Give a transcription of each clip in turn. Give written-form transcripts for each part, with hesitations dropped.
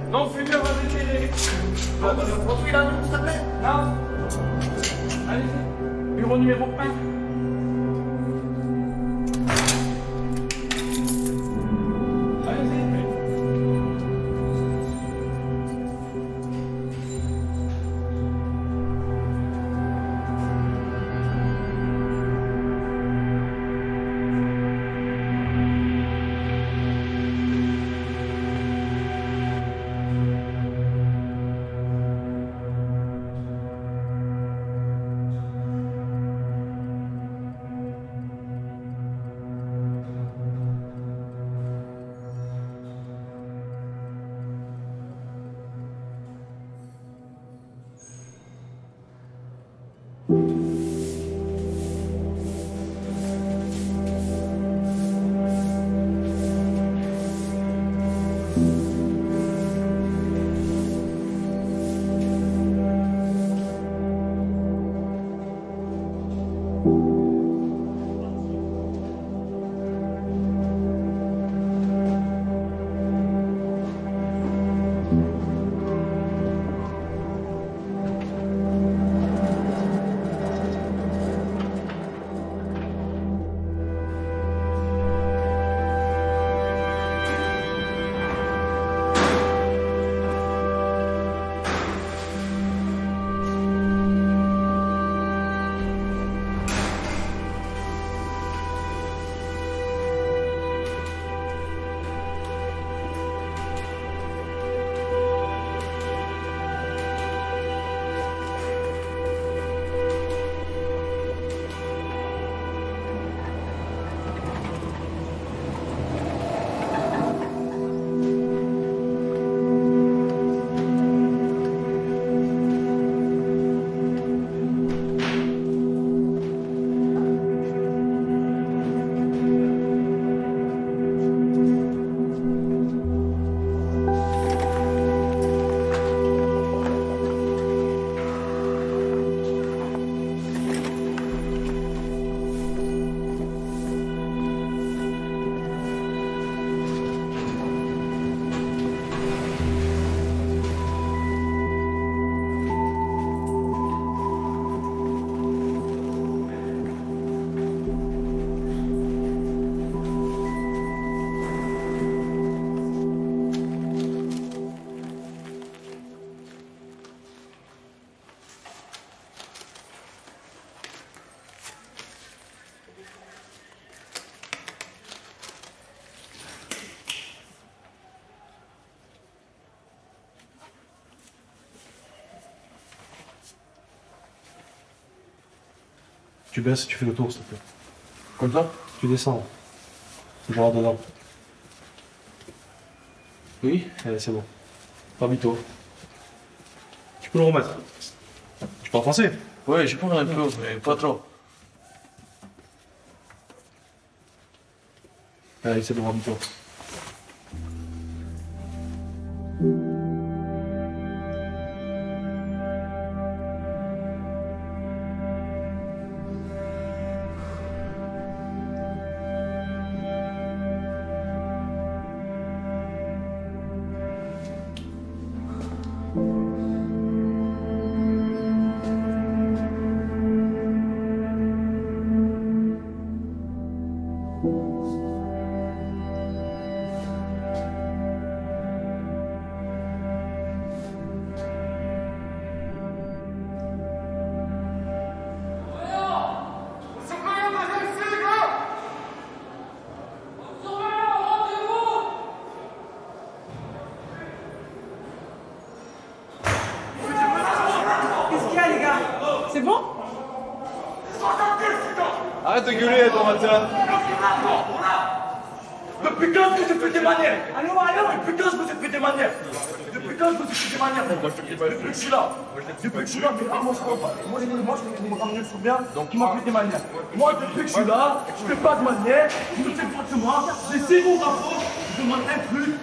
Non, fais mieux, vas-y, Retrouve la nuit, s'il te plaît. Non. Allez-y. Bureau numéro 1. Tu baisses, tu fais le tour, s'il te plaît. Comme ça? Tu descends. Tu vas dedans. Oui? Allez, c'est bon. Parmi-toi. Tu peux le remettre. Tu parles français? Ouais, je parle un peu, mais pas trop. Allez, c'est bon, parmi-toi. Arrête de gueuler, ton matin. Depuis quand est-ce que tu fais des manières? Allô, depuis quand est-ce que tu fais des manières? Depuis quand est-ce que tu fais des manières? Depuis que je suis là. Depuis que je suis là, mais moi je comprends pas. Moi je vais me ramener le souvenir, donc il m'a fait des manières. Moi depuis que je suis là, je fais pas de manières, je ne fais pas de moi, laissez mon rapport, je demande un truc.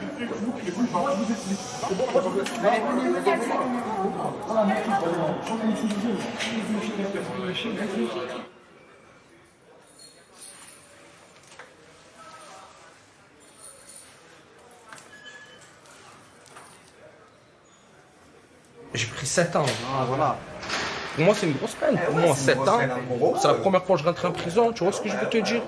Moi je vous explique. C'est bon, moi je vous explique. J'ai pris 7 ans. Ah, voilà. Pour moi, c'est une grosse peine. Pour moi, 7 ans, c'est la première fois que je rentre en prison. Tu vois ce que je veux te dire?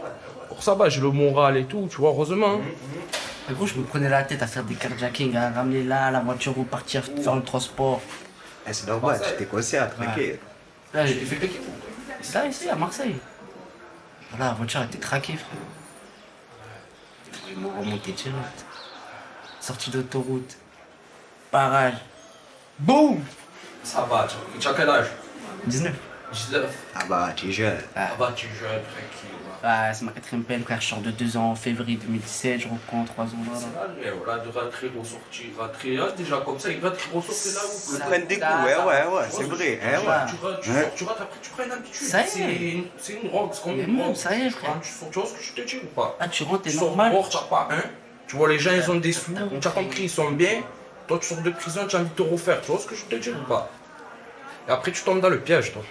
Pour ça, bah, j'ai le moral et tout, tu vois, heureusement. Hein. En gros, je me prenais la tête à faire des carjackings, à ramener là, la voiture, ou partir faire le transport. Eh, c'est normal, tu t'es coincé à traquer. Là, j'ai fait péquer. C'est là, ici, à Marseille. Voilà, la voiture était traquée, frère. Ils m'ont remonté direct. Sortie d'autoroute. Barrage. Boum! Ça va, tu as quel âge? 19. 19. Ah bah, tu es jeune. Ah bah, tu es jeune, tranquille. Ah, c'est ma 4e peine, frère. Je sors de 2 ans en février 2017, je reprends 3 ans. Voilà. Mais voilà, de rentrer, ressortir, rentrer. Ah, déjà comme ça, il va te ressortir là où Ils prennent des coups, ouais, c'est vrai. Hein, ouais. Tu rentres après, tu prends une habitude. Ça y est. C'est une drogue, c'est comme Mais une non, drogue. ça y est, frère. Tu vois ce que je te dis ou pas? Ah, tu rentres, t'es Tu sors normal. dehors, tu n'as pas un. Tu vois, les gens, ils ont des sous. Tu as compris, ils sont bien. Toi, tu sors de prison, tu as envie de te refaire. Tu vois ce que je te dis ou pas? Et après, tu tombes dans le piège, toi.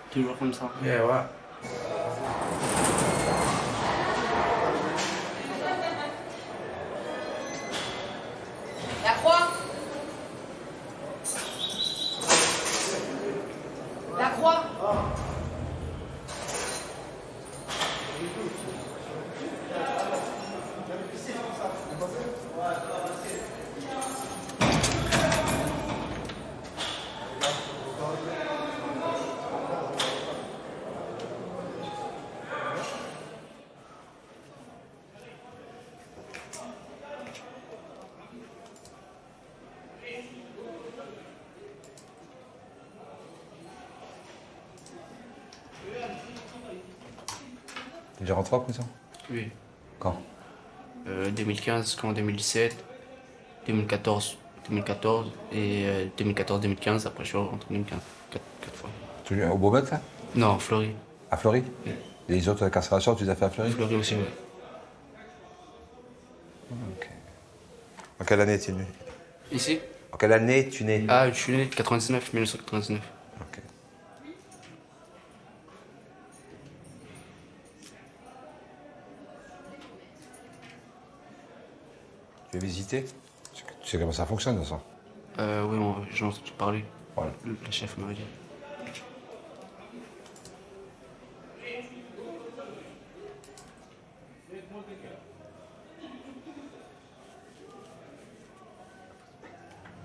Toujours comme ça. Eh ouais. La croix. La croix. T'es déjà rentré en prison? Oui. Quand? 2015 jusqu'en 2017, 2014 et 2014-2015. Après, je suis rentré en 2015. 4 fois. Tu es au Beaumet, là? Non, Fleury. À Fleury? Et les autres incarcérations, tu les as fait à Fleury? Fleury aussi, oui. Ok. En quelle année es-tu né? Ici? En quelle année es-tu né? Ah, je suis né de 1999. Ok. Tu as visité? Tu sais comment ça fonctionne, ça? Oui, j'en ai entendu parler. Voilà. Le chef m'a dit.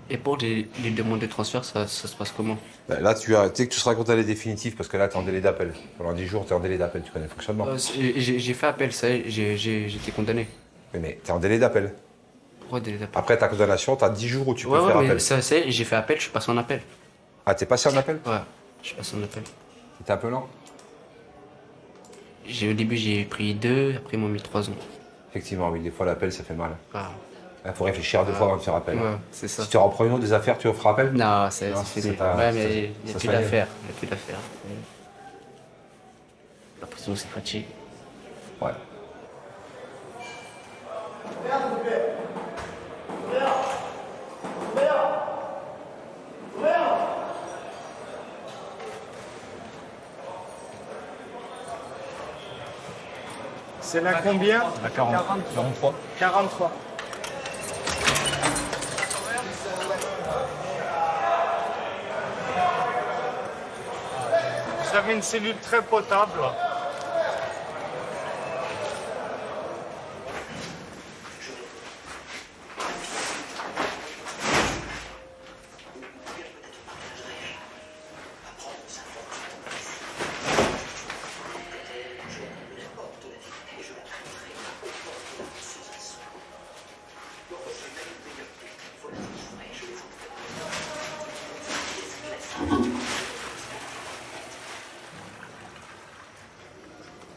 Et pour les demandes de transfert, ça se passe comment? Ben là, tu sais que tu seras condamné définitif parce que là, tu es en délai d'appel. Pendant 10 jours, tu es en délai d'appel. Tu connais le fonctionnement? J'ai fait appel, ça y est, j'ai été condamné. Oui, mais tu es en délai d'appel. Pourquoi délai d'appel? Après ta condamnation, tu as 10 jours où tu peux Ouais, faire mais appel. ça y est, j'ai fait appel, je suis passé en appel. Ah, t'es passé en appel? Ouais, je suis passé en appel. C'était un peu lent? Au début, j'ai pris 2, après, ils m'ont mis 3 ans. Effectivement, oui, des fois, l'appel, ça fait mal. Ah. Il faut réfléchir 2 fois avant de faire appel. Ouais, c'est ça. Si tu reprends une autre des affaires, tu referas appel? Non, c'est Non, fini. c'est pas- Ouais, ça- mais il n'y ça a plus serait- d'affaires. Il n'y a plus d'affaires. La prison, c'est fatigue. Ouais. C'est la combien? La 43. 43. Vous avez une cellule très potable.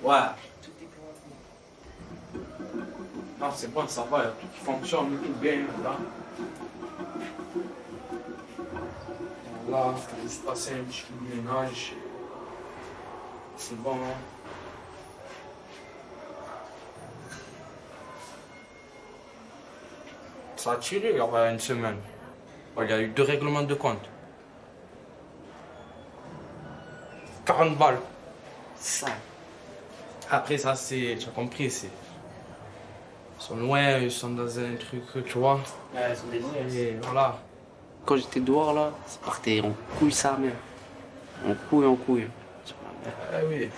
Ouais. Non, c'est bon, ça va, il y a tout qui fonctionne, tout bien, là. Là, faut juste passer un petit coup de ménage. C'est bon, hein. Ça a tiré il y a une semaine. Il y a eu 2 règlements de compte. 40 balles. Ça. Après, ça, c'est. Tu as compris, c'est. Ils sont loin, ils sont dans un truc, tu vois. Ouais, ils sont des Et voilà. Quand j'étais dehors, là, ça partait en couille sa mère. En couille, en couille. Sur la mère. Ah oui.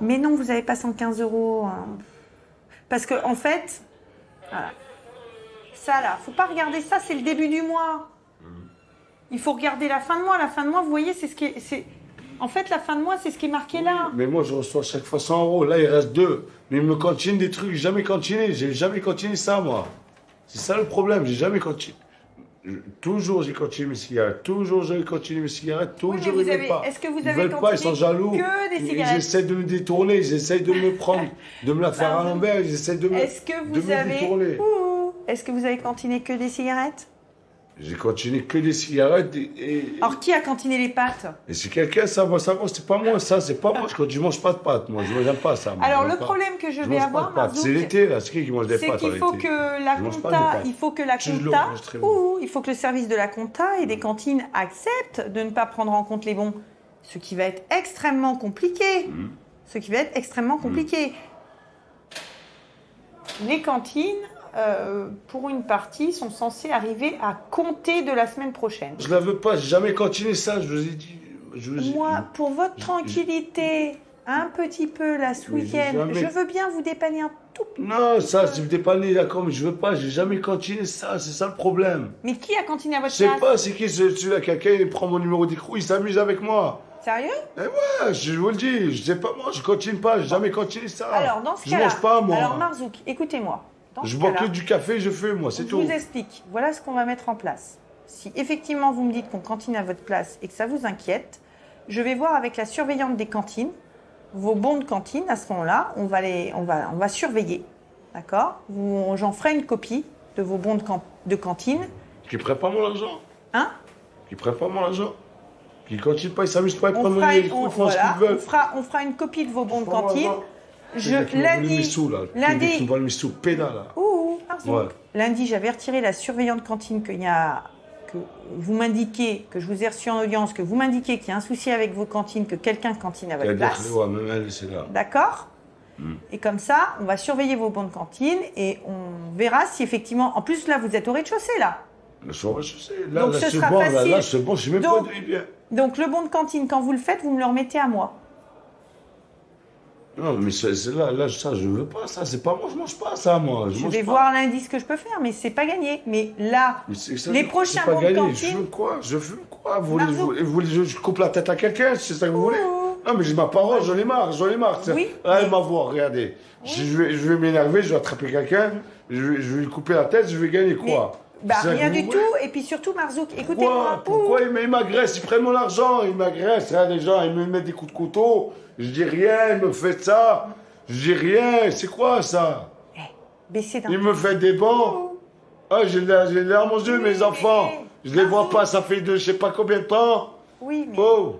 Mais non, vous n'avez pas 115 €. Hein. Parce que, en fait, voilà. Ça là, faut pas regarder ça, c'est le début du mois. Il faut regarder la fin de mois. La fin de mois, vous voyez, c'est ce qui est. En fait, la fin de mois, c'est ce qui est marqué là. Mais moi, je reçois chaque fois 100 €. Là, il reste 2. Mais il me continue des trucs. J'ai jamais continué. J'ai jamais continué ça, moi. C'est ça le problème. J'ai jamais continué. Toujours, j'ai continué mes cigarettes. Toujours, j'ai continué mes cigarettes. Toujours, Oui, mais ils veulent pas. est-ce que vous Ils avez veulent pas, ils sont continué jaloux. que des Ils cigarettes? essaient de me détourner. Ils essaient de me prendre, de me la faire à l'envers. Ils essaient de me, Est-ce que de vous me avez. détourner. Ouh, est-ce que vous avez cantiné que des cigarettes? J'ai continué que des cigarettes et Alors, qui a cantiné les pâtes? et si quelqu'un, ça va, c'est pas moi, ça, c'est pas moi. Je mange pas de pâtes, moi. Je n'aime pas ça. Moi. Alors, J'aime le pas. problème que je vais mange pas avoir, de pâtes. Marzouk, C'est l'été, là. C'est qui mange des c'est pâtes en qu'il faut été? que la Je mange pas compta, des pâtes. il faut que la Je le compta, mange très bien. Mm. il faut que le service de la compta et des cantines acceptent de ne pas prendre en compte les bons. Ce qui va être extrêmement compliqué. Ce qui va être extrêmement compliqué. Les cantines, pour une partie, sont censées arriver à compter de la semaine prochaine. Je la veux pas, j'ai jamais continué ça, je vous ai dit. Moi, pour votre tranquillité, un petit peu là ce Mais j'ai week-end, jamais- je veux bien vous dépanner un tout petit peu. Non, ça, c'est dépanné, d'accord, mais je veux pas, j'ai jamais continué ça, c'est ça le problème. Mais qui a cantiné à votre Je sais place? pas, c'est qui celui-là, quelqu'un, il prend mon numéro d'écrou, il s'amuse avec moi. Sérieux? Ouais, je vous le dis, je sais pas, moi, je continue pas, j'ai jamais continué ça. Alors, dans ce je cas-là, mange pas, moi. alors Marzouk, écoutez-moi. Dans Je ce bois cas-là, que du café, je fais, moi, c'est je tout. vous explique. Voilà ce qu'on va mettre en place. Si effectivement vous me dites qu'on cantine à votre place et que ça vous inquiète, je vais voir avec la surveillante des cantines vos bons de cantine. À ce moment-là, on va surveiller, d'accord? J'en ferai une copie de vos bons de cantine. Qui prend pas mon argent. Hein? Qui prend pas mon argent. Qui continue pas, ils s'amusent pas, ils On prennent mon fera, numéro, ils font ce qu'ils veulent. on fera une copie de vos bons de Prends mon cantine. argent. C'est le gars qui m'a volé mes sous, là. Le gars qui lundi, me vole mes sous, pédale, là. ouh, Marzouk. Ouais. Lundi, j'avais retiré la surveillante cantine que vous m'indiquez, que je vous ai reçu en audience, que vous m'indiquez qu'il y a un souci avec vos cantines, que quelqu'un cantine à votre place. Ouais, même elle, c'est là. D'accord? Et comme ça, on va surveiller vos bons de cantine et on verra si effectivement. En plus, là, vous êtes au rez-de-chaussée, là. Le soir, je sais. Là, Donc, là, ce ce sera bon, facile. là, ce bon, je sais même Donc, pas d'où il vient. Donc, le bon de cantine, quand vous le faites, vous me le remettez à moi. Non, mais c'est là, ça, je veux pas, ça, c'est pas moi, je mange pas ça, moi. Je mange vais pas. voir lundi ce que je peux faire, mais c'est pas gagné. Mais là, Mais c'est ça, les c'est prochains pas bons de gagné. cantine. Je veux quoi? Je veux quoi? Vous Marzouk. voulez je coupe la tête à quelqu'un, c'est ça que vous voulez? Non, mais j'ai ma parole, j'en ai marre. Oui, Ah, mais- ma voix, regardez. Je vais m'énerver, je vais attraper quelqu'un, je vais lui couper la tête, je vais gagner quoi? Bah, C'est ça rien que du vous tout. voulez? Et puis surtout, Marzouk, écoutez-moi. Pourquoi ils m'agressent? Ils prennent mon argent, ils m'agressent. Hein, les gens, ils me mettent des coups de couteau. Je dis rien, ils me font ça. Je dis rien, c'est quoi ça? Baissez d'un Ils me font des bancs. Ah, j'ai les larmes aux yeux, mes enfants. Je les vois pas, ça fait je sais pas combien de temps. Oui, mais Oh,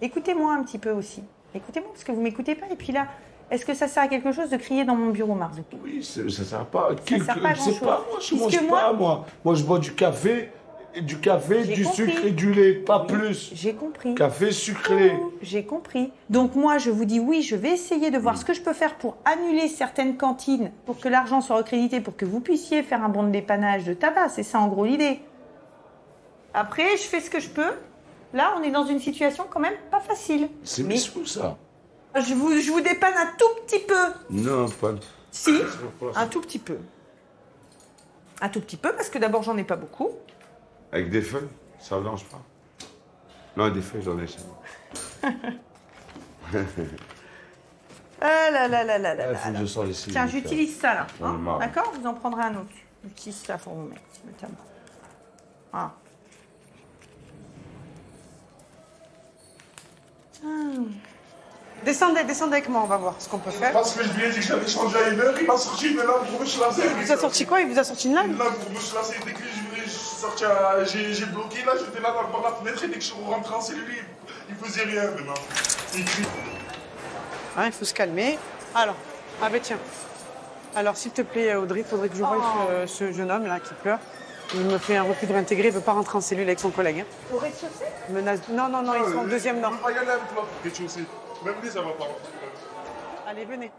écoutez-moi un petit peu aussi. Écoutez-moi, parce que vous m'écoutez pas. Et puis là, Est-ce que ça sert à quelque chose de crier dans mon bureau, Marzo? Oui, ça ne sert pas. sert pas à Je sais grand-chose. pas, moi, je Puisque mange moi- pas, moi. Moi, je bois du café, J'ai du compris. sucre et du lait, pas plus. J'ai compris. Café sucré. J'ai compris. Donc moi, je vous dis oui, je vais essayer de voir ce que je peux faire pour annuler certaines cantines, pour que l'argent soit recrédité, pour que vous puissiez faire un bon de dépannage de tabac. C'est ça en gros l'idée. Après, je fais ce que je peux. Là, on est dans une situation quand même pas facile. C'est Mais mis où ça? je vous dépanne un tout petit peu. Non, pas. Si, un tout petit peu. Un tout petit peu, parce que d'abord, j'en ai pas beaucoup. Avec des feuilles, ça ne mange pas. Non, des feuilles, j'en ai jamais. Ah là là là là là Il là faut que là. je sors les Tiens, j'utilise ça là. J'en ai marre. D'accord? Vous en prendrez un autre. J'utilise ça pour vous mettre, notamment. Ah. Descendez avec moi, on va voir ce qu'on peut faire. Parce que je lui ai dit que j'avais changé à une heure, il m'a sorti une lame pour me chlasser. Il vous a sorti quoi? Il vous a sorti une lame? Une lame pour me chlasser. Dès que je voulais sortir, j'ai bloqué là, j'étais là par la fenêtre et dès que je suis rentré en cellule, il faisait rien maintenant. Il crie. Hein, il faut se calmer. Alors, ah ben tiens. Alors, s'il te plaît, Audrey, il faudrait que je voie ce jeune homme là qui pleure. Il me fait un refus de réintégrer, il ne veut pas rentrer en cellule avec son collègue. Hein. Au rez-de-chaussée? Menace. Non, ils sont au deuxième nord. Je veux pas y aller avec toi pour quelque chose. Même lui, ça va pas. Allez, venez.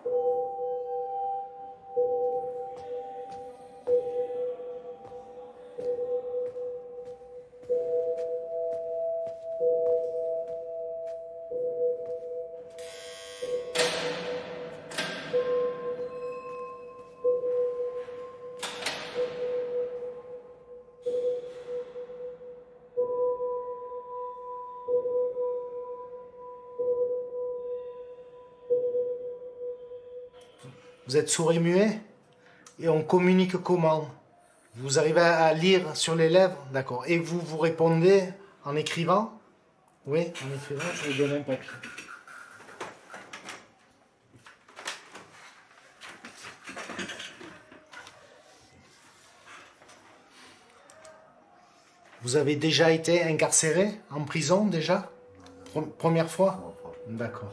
Vous êtes sourd et muet? Et on communique comment? Vous arrivez à lire sur les lèvres? D'accord. Et vous répondez en écrivant? Oui, en écrivant, je vous donne un papier. Vous avez déjà été incarcéré en prison déjà? Première fois? D'accord.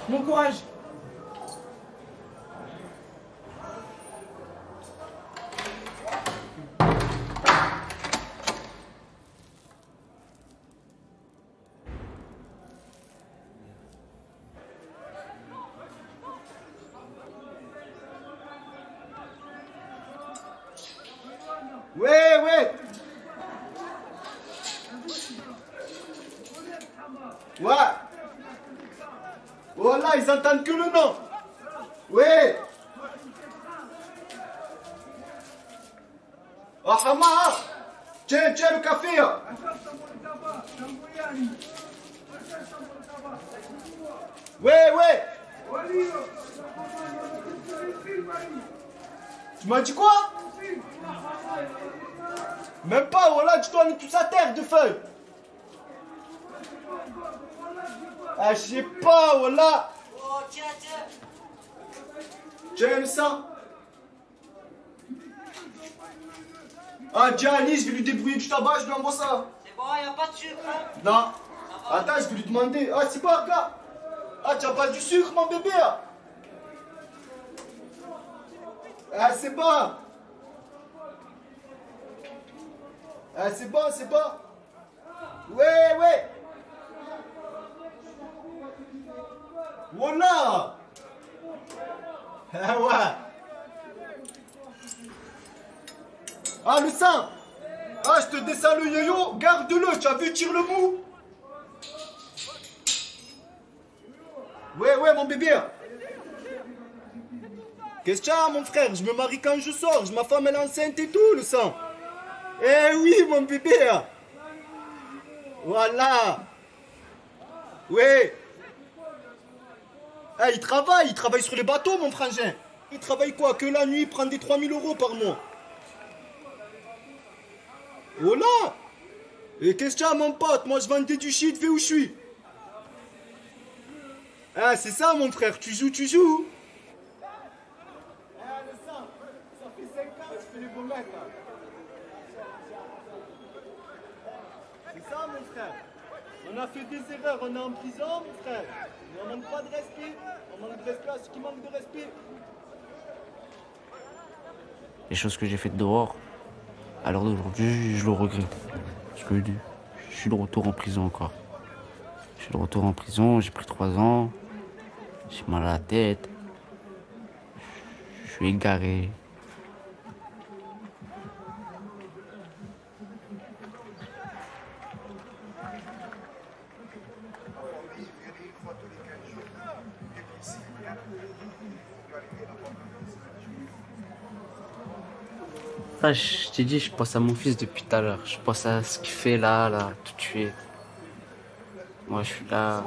Bon courage. Ouais, ouais. Ouais. Voilà, ils entendent que le nom. Ouais. Ah, Hama. Tiens, tiens, le café. Hein. Ouais, ouais. Tu m'as dit quoi? Même pas, voilà, tu dois mettre toute sa terre de feuilles. Ah, je sais pas, voilà. Oh, tiens, tiens. Tiens, le sang. Ah, tiens, Alice, je vais lui débrouiller du tabac, je lui envoie ça. C'est bon, y a pas de sucre, hein? Non. Attends, je vais lui demander. Ah, c'est bon, regarde. Ah, tu as pas du sucre, mon bébé? Ah, c'est bon. Ah, c'est bon, c'est bon. Ouais, ouais. Voilà. Ah, ouais. Ah, le sang. Ah, je te descends le yo-yo. Garde-le, tu as vu, tire le mou. Ouais, ouais, mon bébé. Qu'est-ce que tu as, mon frère? Je me marie quand je sors. Ma femme, elle est enceinte et tout, le sang. Eh oui, mon bébé. Voilà. Ouais. Eh, il travaille sur les bateaux, mon frangin. Il travaille quoi? Que la nuit, il prend des 3000 € par mois. Voilà. Et qu'est-ce que tu as, mon pote? Moi, je vendais du shit, fais où je suis. Ah, c'est ça, mon frère. Tu joues, tu joues. Ça fait 5 ans que je fais les beaux mecs, là. C'est ça, mon frère. On a fait des erreurs, on est en prison, mon frère. Mais on manque pas de respect. On manque de respect à ceux qui manquent de respect. Les choses que j'ai faites dehors, à l'heure d'aujourd'hui, je le regrette. Parce que je suis de retour en prison encore. Je suis de retour en prison, j'ai pris 3 ans. J'ai mal à la tête. Je suis égaré. Ah, je t'ai dit, je pense à mon fils depuis tout à l'heure. Je pense à ce qu'il fait là, tout tué. Moi, je suis là,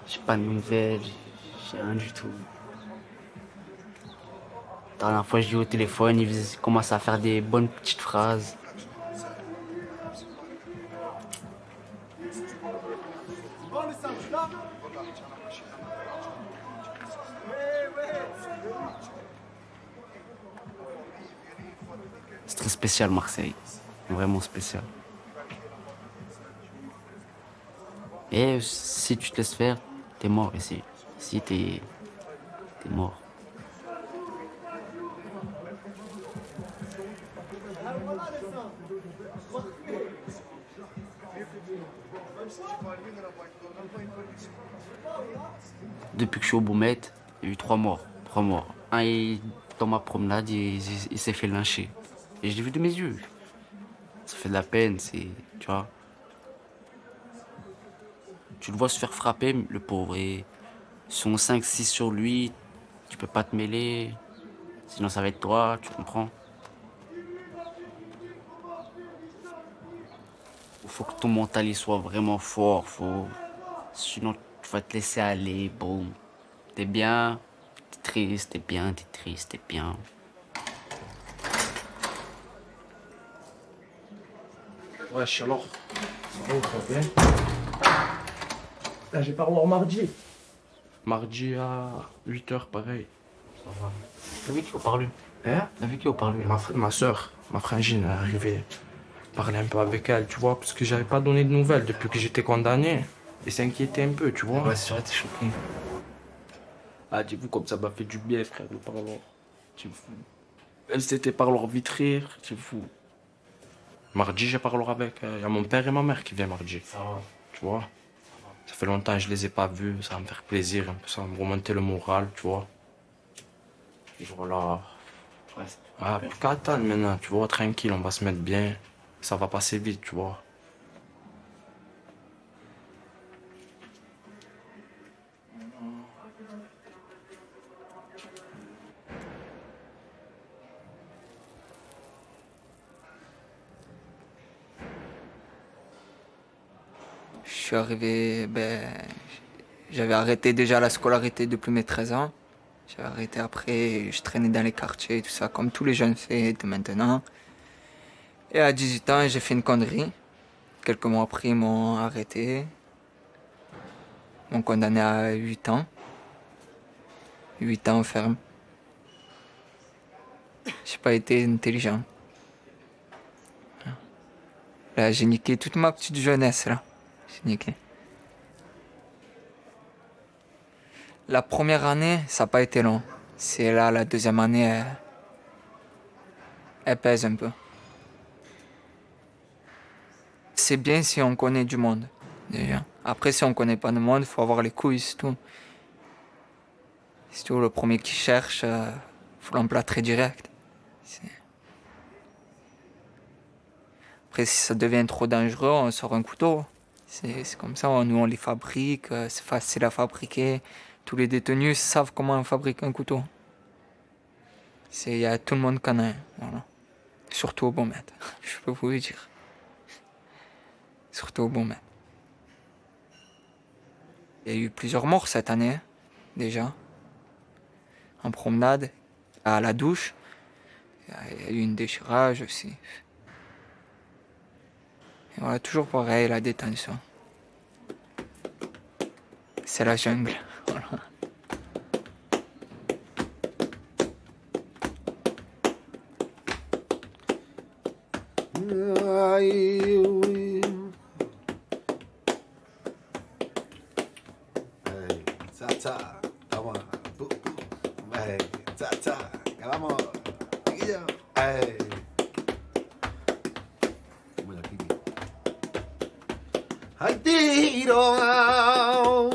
j'ai pas de nouvelles, j'ai rien du tout. La dernière fois, je l'ai eu au téléphone, il commence à faire des bonnes petites phrases. Bon, le sang, tu l'as? C'est très spécial, Marseille. Vraiment spécial. Et si tu te laisses faire, t'es mort ici. Ici, t'es mort. Depuis que je suis au Boumet, il y a eu 3 morts. 3 morts. Un, dans ma promenade, il s'est fait lyncher. Et je l'ai vu de mes yeux. Ça fait de la peine, tu vois. Tu le vois se faire frapper, le pauvre. Et ils sont 5-6 sur lui. Tu peux pas te mêler. Sinon, ça va être toi, tu comprends? Il faut que ton mental il soit vraiment fort. Sinon, tu vas te laisser aller. Bon, t'es bien, t'es triste, t'es bien, t'es triste, t'es bien. Wesh, alors. Ça va ou pas bien? Là, j'ai pas revoir mardi. Mardi à 8h, pareil. Ça va. T'as vu qui au parlu? Hein? T'as vu qui au parlu? Ma soeur, ma frangine, elle est arrivée. Parler un peu avec elle, tu vois, parce que j'avais pas donné de nouvelles depuis que j'étais condamné. Et s'inquiétait un peu, tu vois. Ouais, c'est vrai, t'es choqué. Ah, j'ai vu comme ça m'a fait du bien, frère, le parloir. Tu fou. Elle s'était parloir vite rire, tu fou. Mardi, j'ai parlé avec. Il y a mon père et ma mère qui viennent mardi. Ça va. Tu vois. Ça fait longtemps que je les ai pas vus, ça va me faire plaisir, un peu, ça va me remonter le moral, tu vois. Et voilà. Ah, plus qu'à attendre maintenant, tu vois, tranquille, on va se mettre bien. Ça va passer vite, tu vois. Je suis arrivé, j'avais arrêté déjà la scolarité depuis mes 13 ans. J'avais arrêté après, je traînais dans les quartiers et tout ça, comme tous les jeunes font de maintenant. Et à 18 ans, j'ai fait une connerie. Quelques mois après, ils m'ont arrêté. Ils m'ont condamné à 8 ans. 8 ans ferme. J'ai pas été intelligent. Là, j'ai niqué toute ma petite jeunesse, là. J'ai niqué. La première année, ça n'a pas été long. C'est là, la deuxième année, elle pèse un peu. C'est bien si on connaît du monde, déjà. Après, si on connaît pas de monde, il faut avoir les couilles, c'est tout. C'est tout, le premier qui cherche, faut l'emplâtrer direct. Après, si ça devient trop dangereux, on sort un couteau. C'est comme ça, nous on les fabrique, c'est facile à fabriquer. Tous les détenus savent comment on fabrique un couteau. Il y a tout le monde qu'en a un, voilà. Surtout au Beaumet, je peux vous le dire. Surtout au Beaumet. Il y a eu plusieurs morts cette année, déjà. En promenade, à la douche. Il y a eu une déchirage aussi. Et voilà, toujours pareil, la détention. C'est la jungle. Voilà. Hay tiro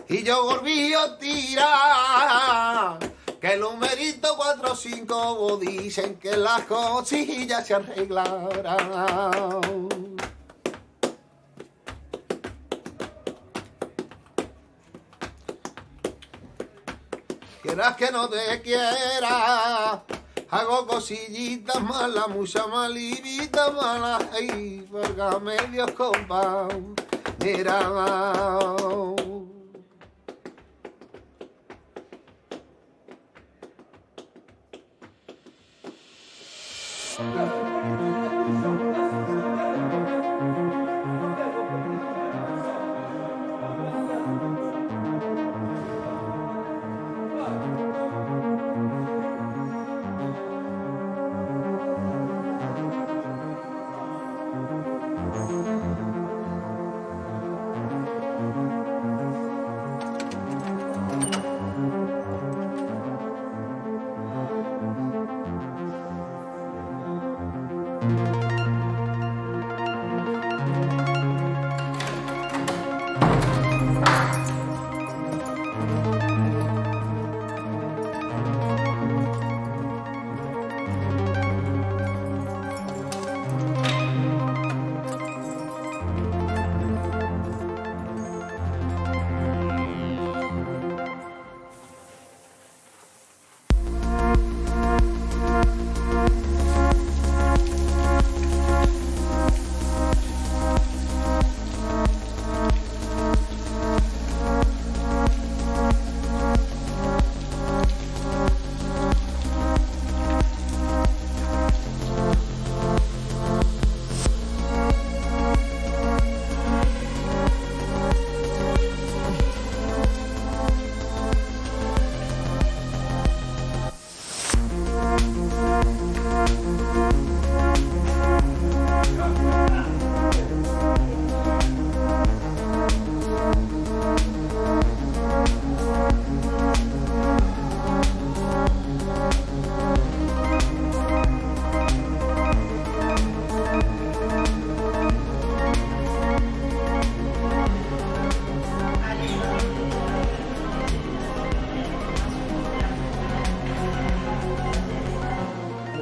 y yo volví a tirar, que el numerito 4 o 5 dicen que las cosillas se arreglarán. Quieras que no te quiera, hago cosillitas malas, mucha malivita mala, ay, válgame Dios, compa, mira.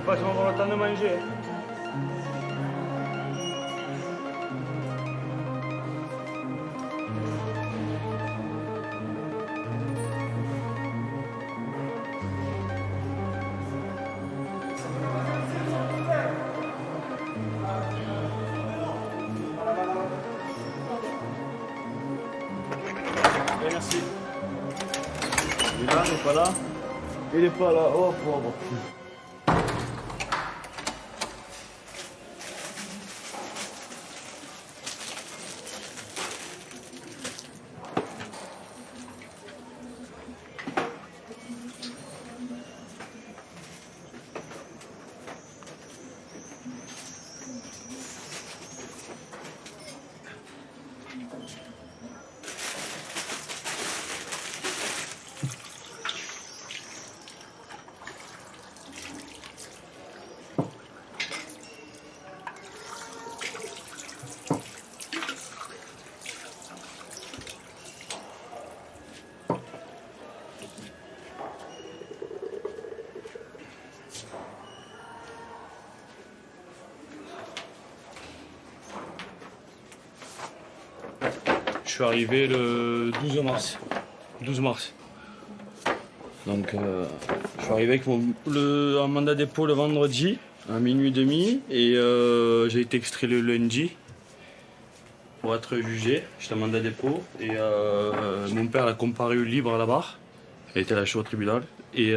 pas si on va avoir le temps de manger. Merci. Il est là, il n'est pas là. Il est pas là. Oh, pauvre. Je suis arrivé le 12 mars. 12 mars. Donc, je suis arrivé avec un mandat dépôt le vendredi à minuit et demi et j'ai été extrait le lundi pour être jugé. J'étais en mandat dépôt et mon père a comparu libre à la barre. Il a été lâché au tribunal et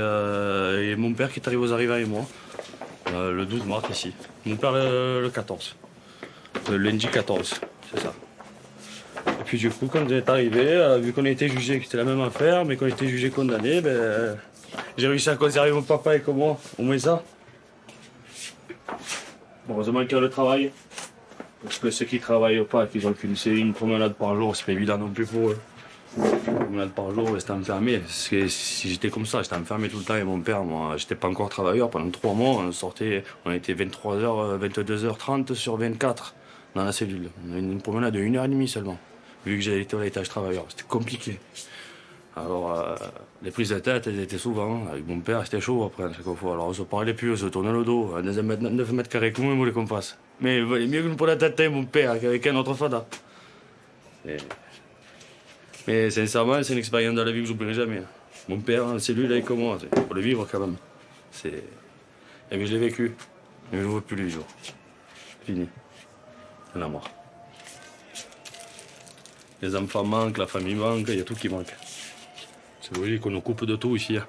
mon père qui est arrivé aux arrivées avec moi le 12 mars ici. Mon père le 14. Le lundi 14, c'est ça. Et puis du coup, quand on est arrivé, vu qu'on a été jugé, que c'était la même affaire, mais qu'on a été jugé condamné, ben, j'ai réussi à conserver mon papa et moi, au moins ça. Bon, heureusement qu'il y a le travail. Parce que ceux qui ne travaillent pas, qu'ils ont qu'une promenade par jour, c'est pas évident non plus pour eux. Une promenade par jour, j'étais enfermé. Parce que si j'étais comme ça, j'étais enfermé tout le temps. Et mon père, moi, j'étais pas encore travailleur. Pendant 3 mois, on était 23h, 22h30 sur 24 dans la cellule. On a eu une promenade de 1h30 seulement. Vu que j'avais été à l'étage travailleur, c'était compliqué. Alors, les prises de tête, elles étaient souvent. Avec mon père, c'était chaud après, à chaque fois. Alors, on se parlait plus, on se tournait le dos. À 9 mètres carrés, comment il voulait qu'on fasse? Mais il valait mieux que pour la tête, mon père, qu'avec un autre fada. Mais sincèrement, c'est une expérience de la vie que j'oublierai jamais. Mon père, c'est lui, là, il comment? Il faut le vivre quand même. Mais je l'ai vécu. Mais je ne veux plus le vivre. Fini. Il en a marre. Les enfants manquent, la famille manque, il y a tout qui manque. C'est logique qu'on nous coupe de tout ici. Hein.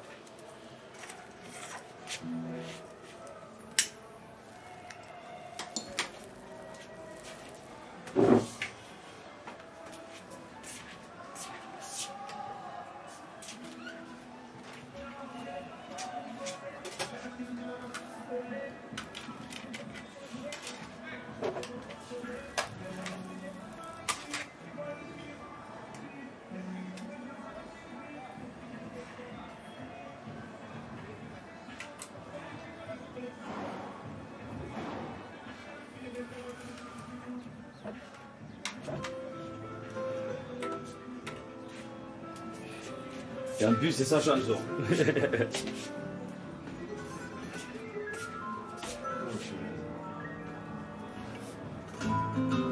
Et en plus, c'est sa chanson.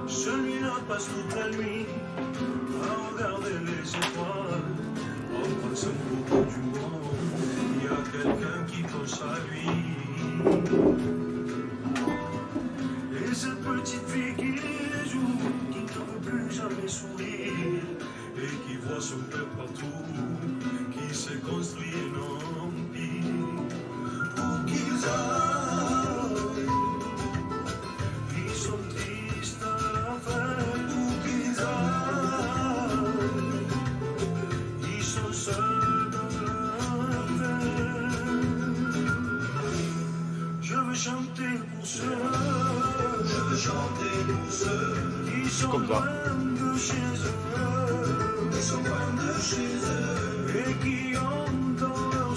Celui-là passe toute la nuit à regarder les étoiles. En passant pour du monde, il y a quelqu'un qui pense à lui. Et cette petite fille qui les joue, qui ne veut plus jamais sourire, et qui voit son père partout, qui s'est construit un empire. Pour qu'ils aillent, ils sont tristes à la fin. Pour qu'ils aillent, ils sont seuls dans leur tête. Je veux chanter pour ceux, je veux chanter pour ceux qui sont loin de chez eux, qui sont loin de chez eux, et qui ont dans leurs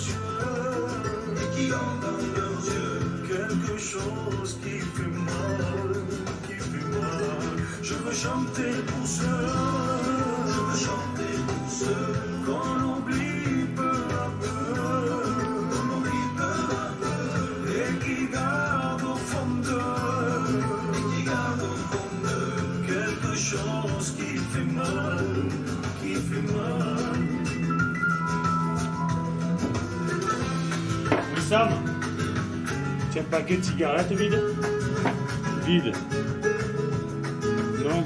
yeux, quelque chose qui fait mal, qui fait mal. Je veux chanter pour ceux, je veux chanter pour ceux qu'on oublie peu à peu, qu'on oublie peu à peu, et qui gagnent. Tiens, paquet de cigarettes vide. Vide. Non.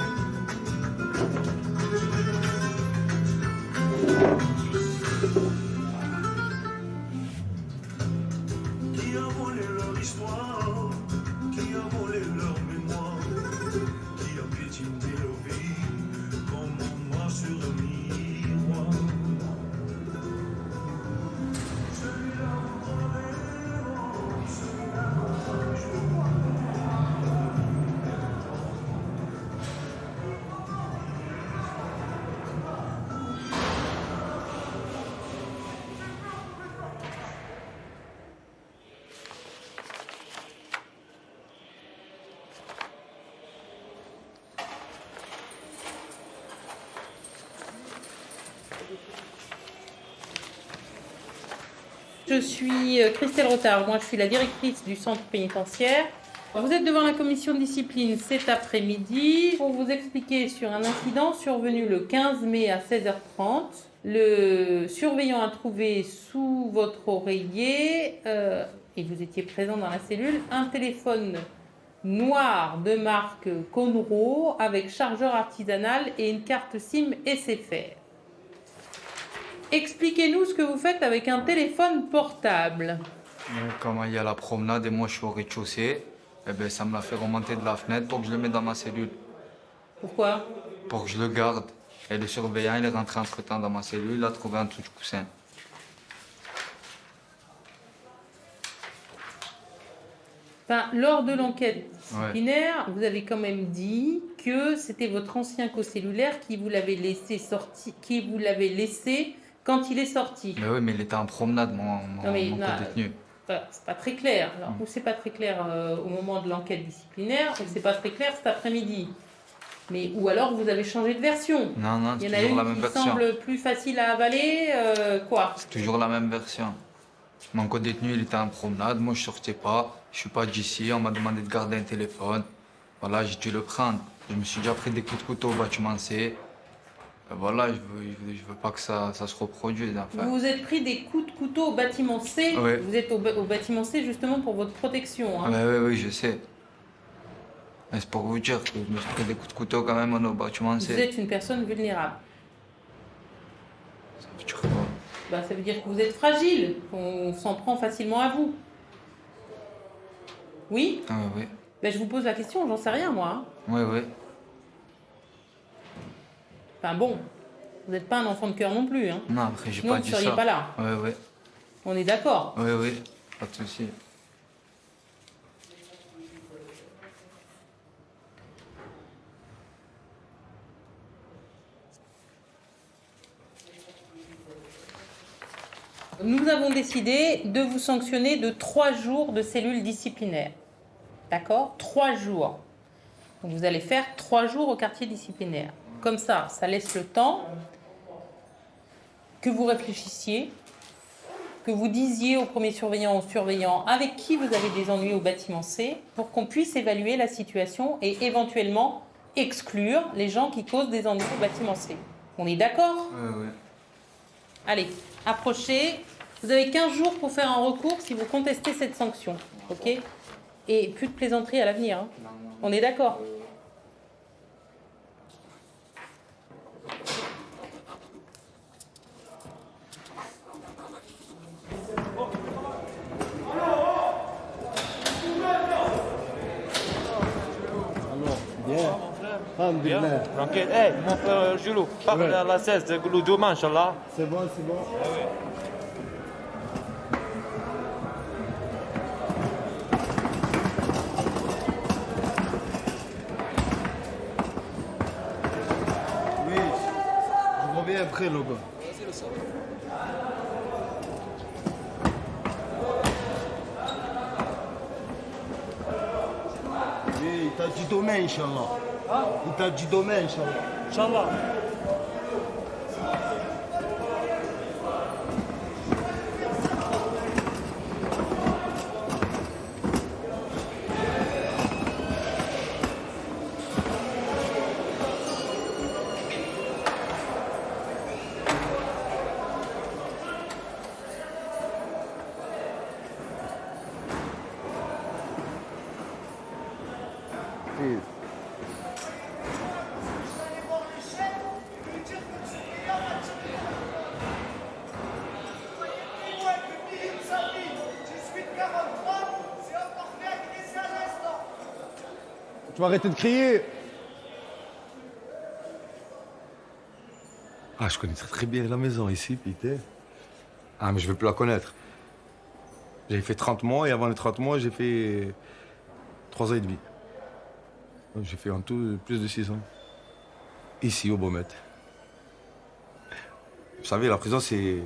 Qui a volé leur histoire, qui a volé leur mémoire, qui a piétiné leur vie comme on marche sur un miroir. Je suis Christelle Rotard, moi je suis la directrice du centre pénitentiaire. Vous êtes devant la commission de discipline cet après-midi pour vous expliquer sur un incident survenu le 15 mai à 16h30. Le surveillant a trouvé sous votre oreiller, et vous étiez présent dans la cellule, un téléphone noir de marque Conro avec chargeur artisanal et une carte SIM SFR. Expliquez-nous ce que vous faites avec un téléphone portable. Quand il y a la promenade et moi je suis au rez-de-chaussée, eh ben, ça me l'a fait remonter de la fenêtre pour que je le mette dans ma cellule. Pourquoi? Pour que je le garde. Et le surveillant, il est rentré entre-temps dans ma cellule, il a trouvé un dessous du coussin. Enfin, lors de l'enquête disciplinaire, vous avez quand même dit que c'était votre ancien co-cellulaire qui vous l'avait laissé quand il est sorti. Mais oui, mais il était en promenade, mon co-détenu. C'est pas très clair. Alors, ou c'est pas très clair au moment de l'enquête disciplinaire, ou c'est pas très clair cet après-midi. Mais, ou alors vous avez changé de version. Non, non, c'est Il y en a toujours la une même qui version. semble plus facile à avaler, quoi. C'est toujours la même version. Mon co-détenu, il était en promenade, moi je sortais pas, je suis pas d'ici, on m'a demandé de garder un téléphone. Voilà, j'ai dû le prendre. Je me suis déjà pris des coups de couteau au bâtiment C. Voilà, je veux pas que ça se reproduise. Enfin. Vous vous êtes pris des coups de couteau au bâtiment C. Ouais. Vous êtes au bâtiment C justement pour votre protection. Hein. Oui, je sais. Mais c'est pour vous dire que je me suis pris des coups de couteau quand même au bâtiment C. Vous êtes une personne vulnérable. Ça veut dire quoi? Bah, ça veut dire que vous êtes fragile. On s'en prend facilement à vous. Oui? Oui. Ben, je vous pose la question, j'en sais rien moi. Hein. Oui. Enfin bon, vous n'êtes pas un enfant de cœur non plus. Hein. Non, après j'ai Sinon, pas vous dit ne seriez ça. pas là. Oui. On est d'accord? Oui, pas de souci. Nous avons décidé de vous sanctionner de 3 jours de cellule disciplinaire. D'accord? 3 jours. Donc vous allez faire 3 jours au quartier disciplinaire. Comme ça laisse le temps que vous réfléchissiez, que vous disiez au premier surveillant ou au surveillant avec qui vous avez des ennuis au bâtiment C, pour qu'on puisse évaluer la situation et éventuellement exclure les gens qui causent des ennuis au bâtiment C. On est d'accord? Oui. Allez, approchez. Vous avez 15 jours pour faire un recours si vous contestez cette sanction. Ok? Et plus de plaisanterie à l'avenir. Hein. On est d'accord? Bien. Tranquille. Hey, mon frère Julou, parle à la cesse de Gouloudouma, Inch'Allah. C'est bon. Oui, je reviens après, le gars. Oui, il t'a dit demain, Inch'Allah. Il t'a dit demain, Inch'Allah. Inch'Allah. prise. Tu vas arrêter de crier. Ah, je connais très bien la maison ici, Pité. Ah, mais je ne veux plus la connaître. J'ai fait 30 mois et avant les 30 mois, j'ai fait 3 ans et demi. J'ai fait en tout plus de 6 ans. Ici, au Beaumet. Vous savez, la prison, c'est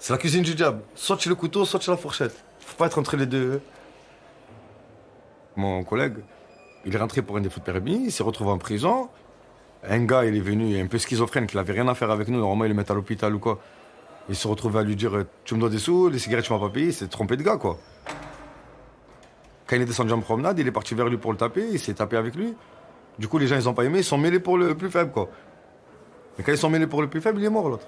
la cuisine du diable. Soit tu le couteau, soit tu la fourchette. Faut pas être entre les deux. Mon collègue, il est rentré pour un défaut de permis, il s'est retrouvé en prison. Un gars, il est venu un peu schizophrène, qui n'avait rien à faire avec nous. Normalement, il le met à l'hôpital ou quoi. Il se retrouve à lui dire tu me dois des sous, les cigarettes, tu m'as pas payé. Il s'est trompé de gars, quoi. Quand il est descendu en promenade, il est parti vers lui pour le taper. Il s'est tapé avec lui. Du coup, les gens, ils ont pas aimé. Ils sont mêlés pour le plus faible, quoi. Et quand ils sont mêlés pour le plus faible, il est mort, l'autre.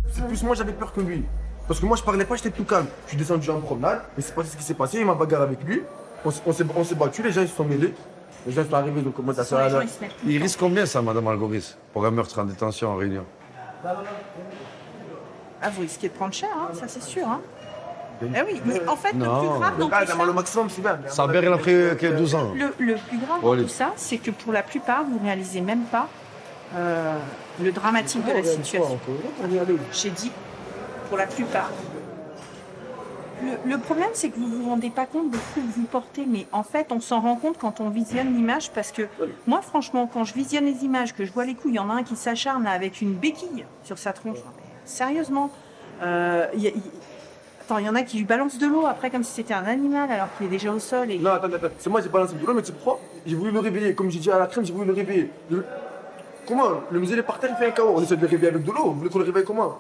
C'est plus moi j'avais peur que lui. Parce que moi je parlais pas, j'étais tout calme. Je suis descendu en promenade, et c'est pas ce qui s'est passé, il m'a bagarré avec lui. On s'est battu, les gens ils se sont mêlés. Les gens sont arrivés, donc comment ça se fait. Il risque combien ça, madame Algoris, pour un meurtre en détention en Réunion? Ah, vous risquez de prendre cher, hein, ça c'est sûr. Hein. Ah oui, mais en fait, le Non. plus grave dans tout ça, le maximum, c'est bien. Ça a bien après 12 ans. le plus grave dans tout ça, c'est que pour la plupart, vous ne réalisez même pas le dramatique de la situation. J'ai dit, pour la plupart. Le problème, c'est que vous ne vous rendez pas compte des coups que vous portez, mais en fait, on s'en rend compte quand on visionne l'image, parce que moi, franchement, quand je visionne les images, que je vois les coups, il y en a un qui s'acharne là, avec une béquille sur sa tronche. Mais, sérieusement, attends, il y en a qui lui balancent de l'eau après comme si c'était un animal alors qu'il est déjà au sol. Et... Non, attends, c'est moi j'ai balancé de l'eau, mais tu sais pourquoi? J'ai voulu le réveiller, comme j'ai dit à la crème, j'ai voulu le réveiller. Comment? Le musée est par terre, il fait un chaos. On essaie de le réveiller avec de l'eau, vous voulez qu'on le réveille comment?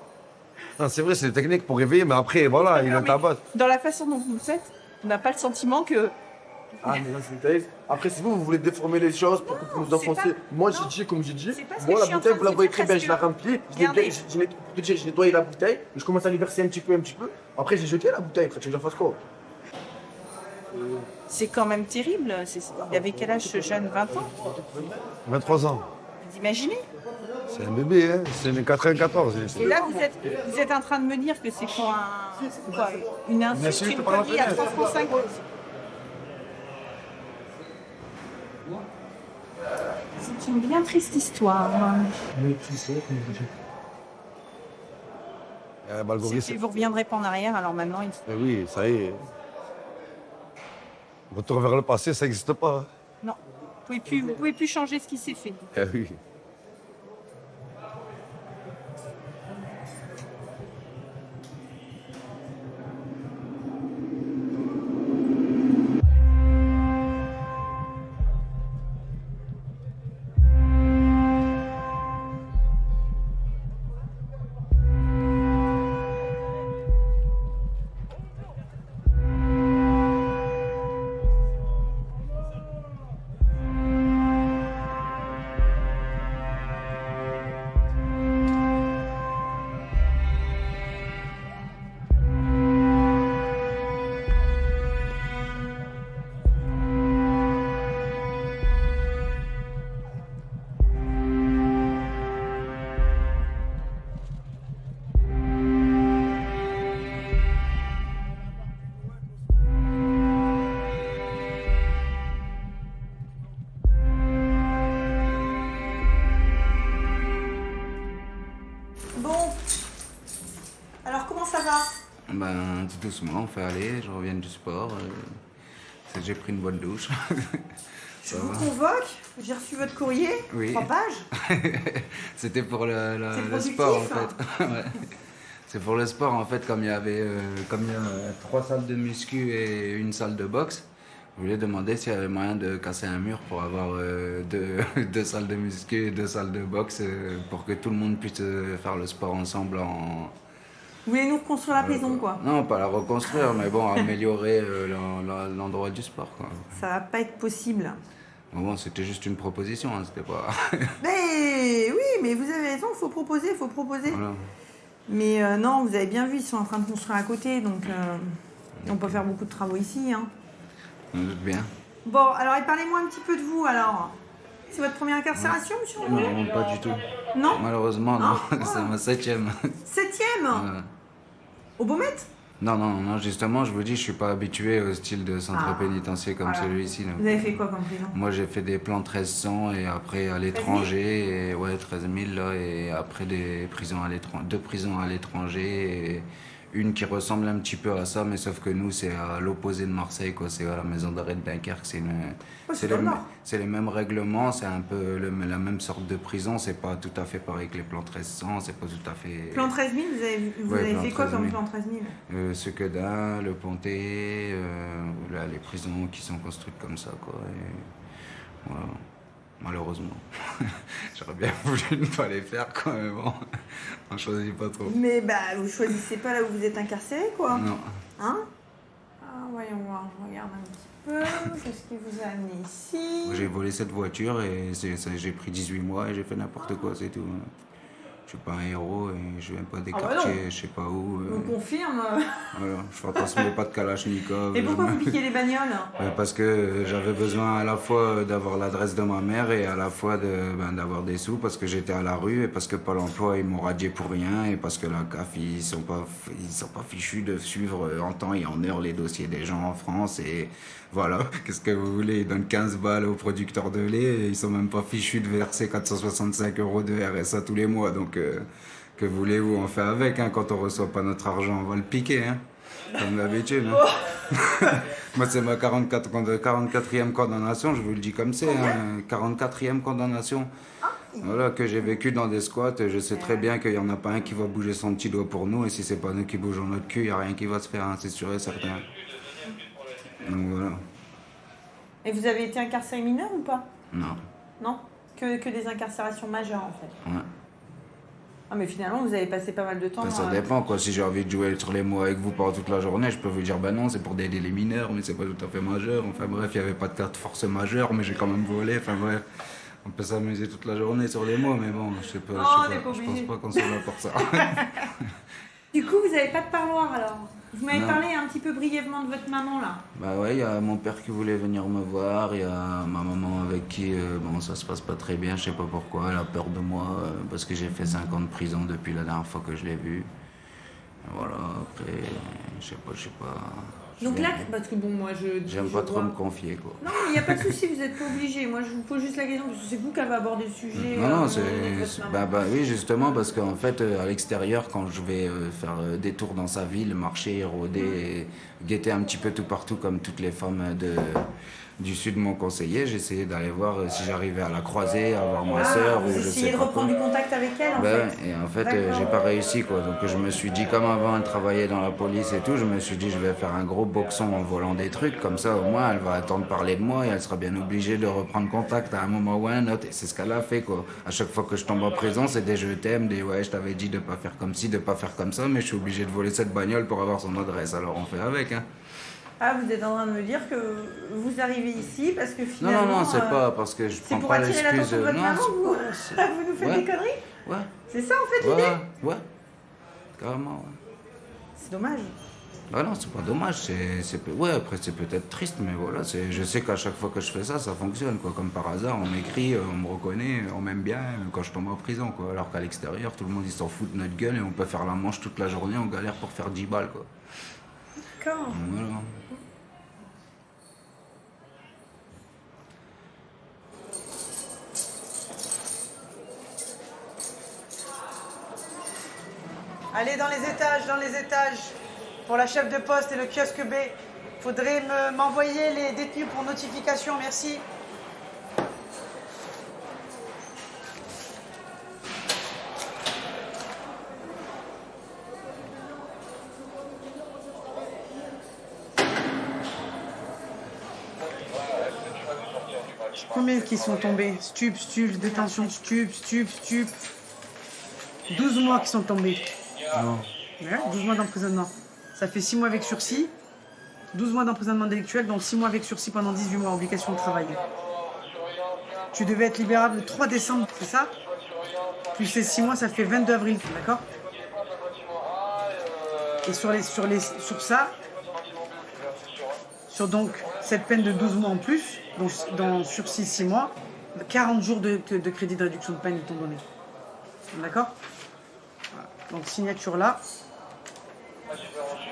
Non, c'est vrai, c'est des techniques pour réveiller, mais après, voilà, il est tabasse. Dans la façon dont vous le faites, on n'a pas le sentiment que... Ah, mais non, c'est détaillé. Après, c'est vous voulez déformer les choses pour que vous nous enfoncez. Moi, j'ai dit, comme j'ai dit, moi, la bouteille, vous la voyez très bien, je la remplis. J'ai nettoyé la bouteille, je commence à lui verser un petit peu. Après, j'ai jeté la bouteille, après, tu veux que je fasse quoi? C'est quand même terrible. Il avait quel âge ce jeune? 20 ans? 23 ans. Vous imaginez? C'est un bébé, hein. C'est né 94. Et là, vous êtes en train de me dire que c'est pour une insulte, une connerie à 350. C'est une bien triste histoire. Vous reviendrez pas en arrière, alors maintenant... Eh oui, ça y est. Retour vers le passé, ça n'existe pas. Non, vous pouvez plus changer ce qui s'est fait. Eh oui. doucement, on fait aller, je reviens du sport. J'ai pris une bonne douche. Je vous convoque, j'ai reçu votre courrier, Oui. 3 pages. C'était pour le productif, sport en fait. Ouais. C'est pour le sport en fait, comme il y a 3 salles de muscu et une salle de boxe. Je voulais demander s'il y avait moyen de casser un mur pour avoir deux salles de muscu et 2 salles de boxe pour que tout le monde puisse faire le sport ensemble en... Vous voulez nous reconstruire la prison, quoi? Non, pas la reconstruire, mais bon, améliorer l'endroit du sport, quoi. Ça va pas être possible. Bon, c'était juste une proposition, hein, c'était pas... Mais oui, mais vous avez raison, faut proposer. Voilà. Mais non, vous avez bien vu, ils sont en train de construire à côté, donc on peut faire beaucoup de travaux ici. Hein. On doute bien. Bon, alors et parlez-moi un petit peu de vous, alors. C'est votre première incarcération, monsieur Roux? Non, pas du tout. Non? Malheureusement, non. C'est ma 7e. 7e? Ouais. Au Baumette? Non, justement, je vous dis, je suis pas habitué au style de centre pénitentiaire comme Voilà. celui-ci. Vous avez fait quoi comme prison? Moi, j'ai fait des plans 1300 et après à l'étranger, et ouais, 13 000 là, et après deux prisons à l'étranger, et une qui ressemble un petit peu à ça, mais sauf que nous, c'est à l'opposé de Marseille, quoi. C'est à la maison d'arrêt de Dunkerque, c'est les mêmes règlements, c'est un peu la même sorte de prison, c'est pas tout à fait pareil que les plans 1300, c'est pas tout à fait... Plan 13 000, vous Ouais, avez plan fait quoi 13 000. comme plan 13 000? Sequedin, Le Pontet, là, les prisons qui sont construites comme ça, quoi. Et voilà. Malheureusement. J'aurais bien voulu ne pas les faire, quoi, mais bon, on choisit pas trop. Mais bah, vous choisissez pas là où vous êtes incarcéré, quoi. Non. Hein? Ah, voyons voir, je regarde un petit peu. Qu'est-ce qui vous a amené ici? J'ai volé cette voiture et j'ai pris 18 mois et j'ai fait n'importe quoi, c'est tout. Je suis pas un héros et je viens pas des Ah bah quartiers, non. je sais pas où. On confirme. Voilà, je fantasme pas de Kalachnikov. Et pourquoi vous piquez les bagnoles? Parce que j'avais besoin à la fois d'avoir l'adresse de ma mère et à la fois d'avoir des sous parce que j'étais à la rue et parce que Pôle emploi ils m'ont radié pour rien et parce que la CAF ils sont pas fichus de suivre en temps et en heure les dossiers des gens en France et voilà, qu'est-ce que vous voulez, ils donnent 15 balles aux producteurs de lait et ils sont même pas fichus de verser 465 € de RSA tous les mois donc que voulez-vous en faire avec hein, quand on reçoit pas notre argent, on va le piquer hein. Comme d'habitude. Hein. Moi, c'est ma 44e condamnation, je vous le dis comme c'est. Hein. 44e condamnation. Voilà, que j'ai vécu dans des squats. Je sais très bien qu'il n'y en a pas un qui va bouger son petit doigt pour nous. Et si c'est pas nous qui bougeons notre cul, il n'y a rien qui va se faire, hein, c'est sûr et certain. Donc voilà. Et vous avez été incarcéré mineur ou pas? Non. Non? Que des incarcérations majeures, en fait. Ouais. Ah, mais finalement, vous avez passé pas mal de temps... Ça dépend, quoi. Si j'ai envie de jouer sur les mots avec vous pendant toute la journée, je peux vous dire, bah non, c'est pour aider les mineurs, mais c'est pas tout à fait majeur. Enfin bref, il n'y avait pas de carte de force majeure, mais j'ai quand même volé. Enfin bref, on peut s'amuser toute la journée sur les mots, mais bon, je sais pas, je pense pas qu'on soit là pour ça. Du coup, vous n'avez pas de parloir, alors? Vous m'avez Non. parlé un petit peu brièvement de votre maman, là. Bah ouais, il y a mon père qui voulait venir me voir, il y a ma maman avec qui, bon, ça se passe pas très bien, je sais pas pourquoi, elle a peur de moi, parce que j'ai fait 5 ans de prison depuis la dernière fois que je l'ai vue. Voilà, après, je sais pas... Donc là, parce que bon, moi, J'aime pas trop me confier, quoi. Non, mais il n'y a pas de souci, vous n'êtes pas obligé. Moi, je vous pose juste la question, parce que c'est vous qui avez abordé le sujet. Non, c'est... votre maman. Bah oui, justement, parce qu'en fait, à l'extérieur, quand je vais faire des tours dans sa ville, marcher, rôder, et guetter un petit peu tout partout, comme toutes les femmes du sud m'ont conseillé, j'essayais d'aller voir si j'arrivais à la croiser, à voir ma sœur, ou Vous je sais essayez de pas reprendre quoi. du contact avec elle, en Ben, fait. et en fait, D'accord. j'ai pas réussi, quoi. Donc je me suis dit, comme avant, elle travaillait dans la police et tout, je me suis dit, je vais faire un gros boxon en volant des trucs, comme ça, au moins, elle va attendre parler de moi et elle sera bien obligée de reprendre contact à un moment ou à un autre. Et c'est ce qu'elle a fait, quoi. À chaque fois que je tombe en prison, c'est des je t'aime, des ouais, je t'avais dit de pas faire comme ci, de pas faire comme ça, mais je suis obligé de voler cette bagnole pour avoir son adresse. Alors on fait avec, hein. Ah, vous êtes en train de me dire que vous arrivez ici parce que finalement... Non, c'est pas parce que je prends pas C'est pour attirer l'excuse. l'attention de votre Non, maman, vous, c'est- vous nous faites Ouais. des conneries? Ouais. C'est ça, en fait, l'idée? Ouais, carrément, ouais. C'est dommage. Ah non, c'est pas dommage, ouais, après c'est peut-être triste, mais voilà, je sais qu'à chaque fois que je fais ça, ça fonctionne, quoi. Comme par hasard, on m'écrit, on me reconnaît, on m'aime bien quand je tombe en prison, quoi. Alors qu'à l'extérieur, tout le monde, il s'en fout de notre gueule et on peut faire la manche toute la journée, on galère pour faire 10 balles, quoi. D'accord. Voilà. Allez, dans les étages, dans les étages. Pour la chef de poste et le kiosque B, faudrait m'envoyer les détenus pour notification, merci. Combien qui sont tombés? Stup, détention, stup. 12 mois qui sont tombés. Non. Ouais, 12 mois d'emprisonnement. Ça fait 6 mois avec sursis, 12 mois d'emprisonnement délictuel, donc 6 mois avec sursis pendant 18 mois, obligation de travail. Tu devais être libérable le 3 décembre, c'est ça? Plus ces 6 mois, ça fait 22 avril, d'accord? Et sur donc cette peine de 12 mois en plus, donc dans sursis 6 mois, 40 jours de crédit de réduction de peine ils t'ont donné. D'accord? Voilà. Donc signature là.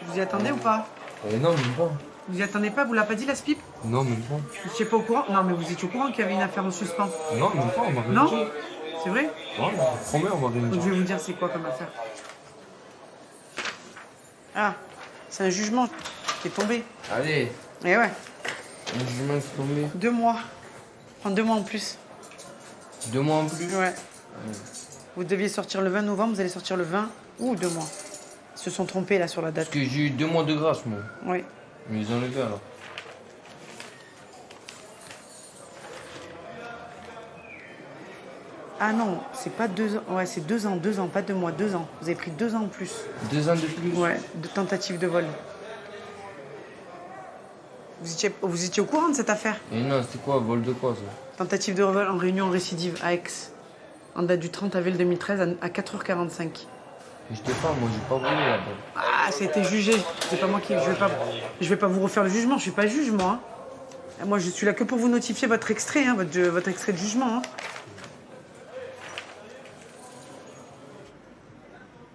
Vous y attendez ou pas? Non, même pas. Vous y attendez pas? Vous l'avez pas dit la SPIP? Non, même pas. Vous étiez pas au courant? Non, mais vous étiez au courant qu'il y avait une affaire en suspens? Non, même pas, on m'a rien Non? dit. C'est vrai? Non, promets, on m'a rien Donc dit. je vais vous dire c'est quoi comme affaire. Ah, c'est un jugement qui est tombé. Allez. Eh ouais. Un jugement qui est tombé. 2 mois. Enfin 2 mois en plus. 2 mois en plus? Ouais. Vous deviez sortir le 20 novembre, vous allez sortir le 20 ou 2 mois. Ils se sont trompés là sur la date. Parce que j'ai eu 2 mois de grâce, moi. Oui. Mais ils ont levé alors. Ah non, c'est pas 2 ans. Ouais, c'est 2 ans, pas 2 mois, 2 ans. Vous avez pris 2 ans en plus. 2 ans de plus? Ouais, de tentative de vol. Vous étiez au courant de cette affaire? Et non, c'était quoi? Vol de quoi, ça? Tentative de vol en réunion récidive à Aix, en date du 30 avril 2013 à 4h45. Mais je t'ai pas, moi j'ai pas volé là-bas. Ah, ça a été jugé. C'est pas moi qui. Je vais pas vous refaire le jugement. Je suis pas juge, moi. Hein. Moi, je suis là que pour vous notifier votre extrait, hein, votre extrait de jugement. Hein.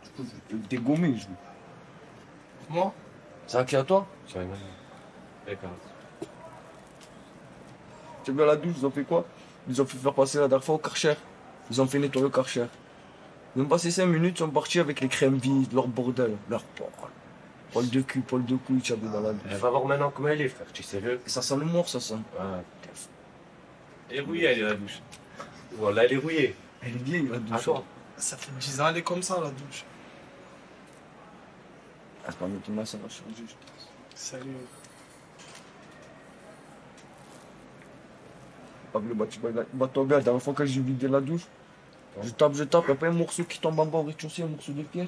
Du coup, je vais te dégommer, je. Moi? C'est à qui à toi? C'est rien. D'accord. Tu bien la douche, ils ont fait quoi? Ils ont fait faire passer la dernière fois au Karcher. Ils ont fait nettoyer le Karcher. Ils ont passé 5 minutes, ils sont partis avec les crèmes vides, leur bordel, leur poil de cul, poil de couille, tu as vu dans la douche. Elle va voir maintenant comment elle est, frère, tu es sérieux? Ça sent le mort, ça sent. Ah, elle est rouillée, elle est la douche. Voilà, elle est rouillée. Elle est vieille, la douche. Attends. Ça fait 10 ans, elle est comme ça, la douche. Ah, c'est pas mieux que moi, ça va changer, je pense. Salut. Pas vu le bâtiment, il va tomber. La dernière fois que j'ai vidé la douche, je tape, il n'y a pas un morceau qui tombe en bas au rez-de-chaussée, un morceau de pierre.